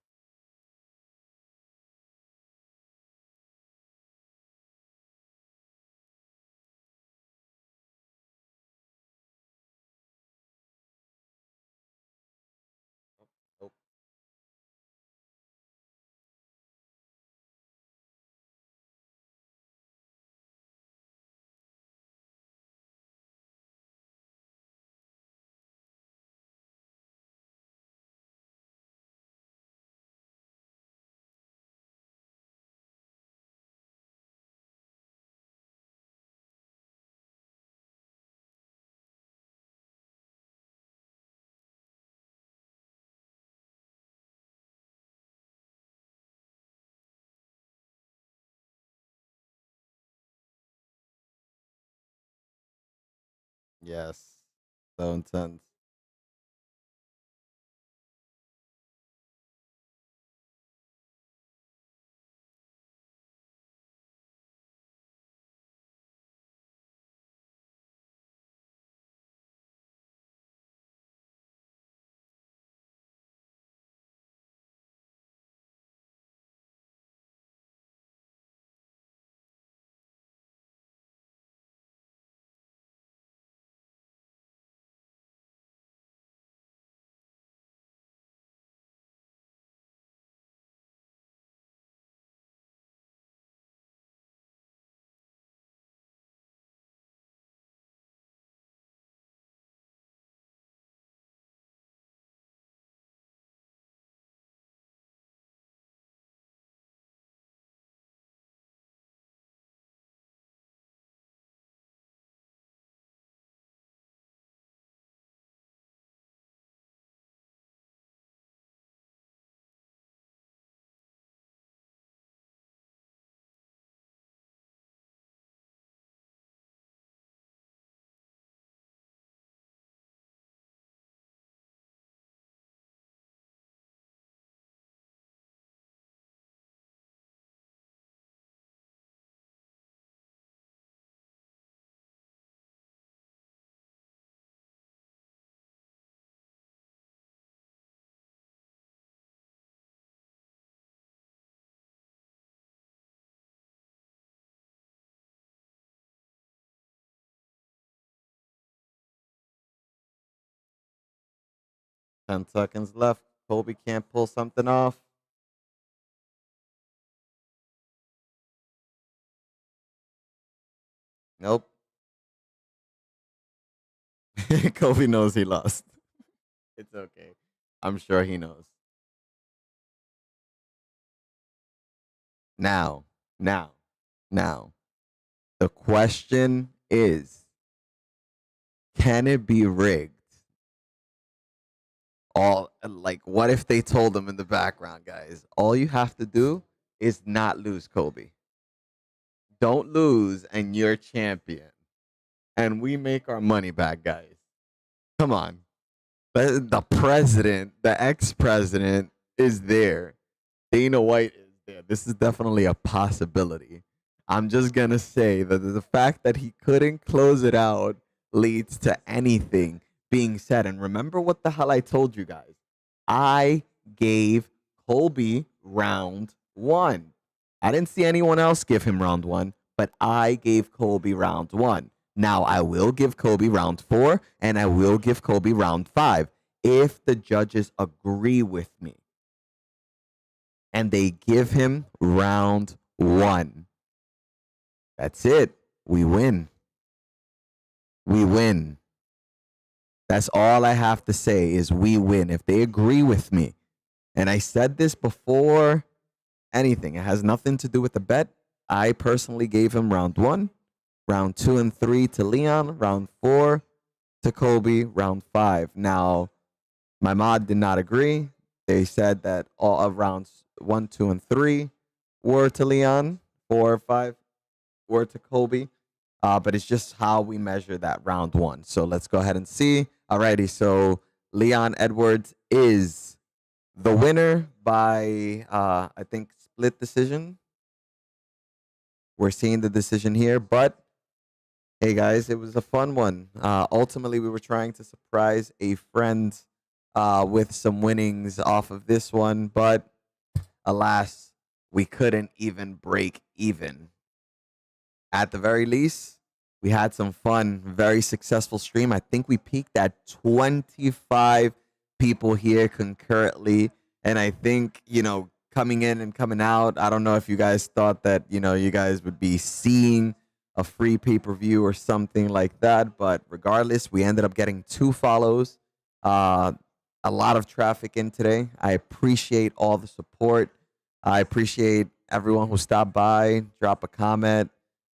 Oh, oh. Yes. So intense. 10 seconds left. Kobe can't pull something off. Nope. Kobe knows he lost. It's okay. I'm sure he knows. Now, now, now. The question is, can it be rigged? All like, what if they told them in the background, guys? All you have to do is not lose, Kobe. Don't lose, and you're champion. And we make our money back, guys. Come on. The president, the ex-president is there. Dana White is there. This is definitely a possibility. I'm just gonna say that the fact that he couldn't close it out leads to anything being said. And remember what the hell I told you guys. I gave Colby round one. I didn't see anyone else give him round one, but I gave Colby round one. Now I will give Kobe round 4 and I will give Kobe round 5 if the judges agree with me and they give him round 1. That's it. We win. We win. That's all I have to say is we win. If they agree with me, and I said this before anything, it has nothing to do with the bet. I personally gave him round 1. Round 2 and 3 to Leon. Round 4 to Kobe. Round 5. Now, my mod did not agree. They said that all of rounds 1, 2, and 3 were to Leon. 4, 5 were to Kobe. But it's just how we measure that round 1. So let's go ahead and see. Alrighty, so Leon Edwards is the winner by, I think, split decision. We're seeing the decision here, but hey guys, it was a fun one. Ultimately, we were trying to surprise a friend with some winnings off of this one, but alas, we couldn't even break even. At the very least, we had some fun, very successful stream. I think we peaked at 25 people here concurrently. And I think, coming in and coming out, I don't know if you guys thought that, you guys would be seeing a free pay-per-view or something like that. But regardless, we ended up getting 2 follows, a lot of traffic in today. I appreciate all the support. I appreciate everyone who stopped by, drop a comment.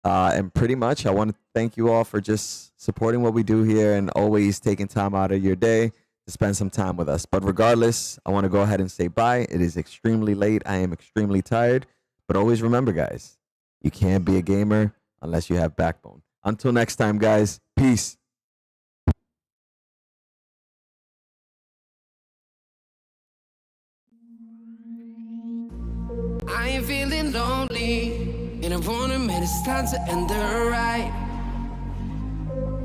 And pretty much, I want to thank you all for just supporting what we do here and always taking time out of your day to spend some time with us. But regardless, I want to go ahead and say bye. It is extremely late. I am extremely tired. But always remember, guys, you can't be a gamer unless you have backbone. Until next time, guys, peace. I ain't feeling lonely. And I wanna admit it's time to end the ride.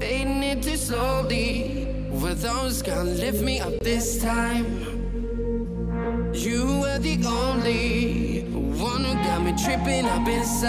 Fading it too slowly. With those gonna lift me up this time. You were the only one who got me tripping up inside.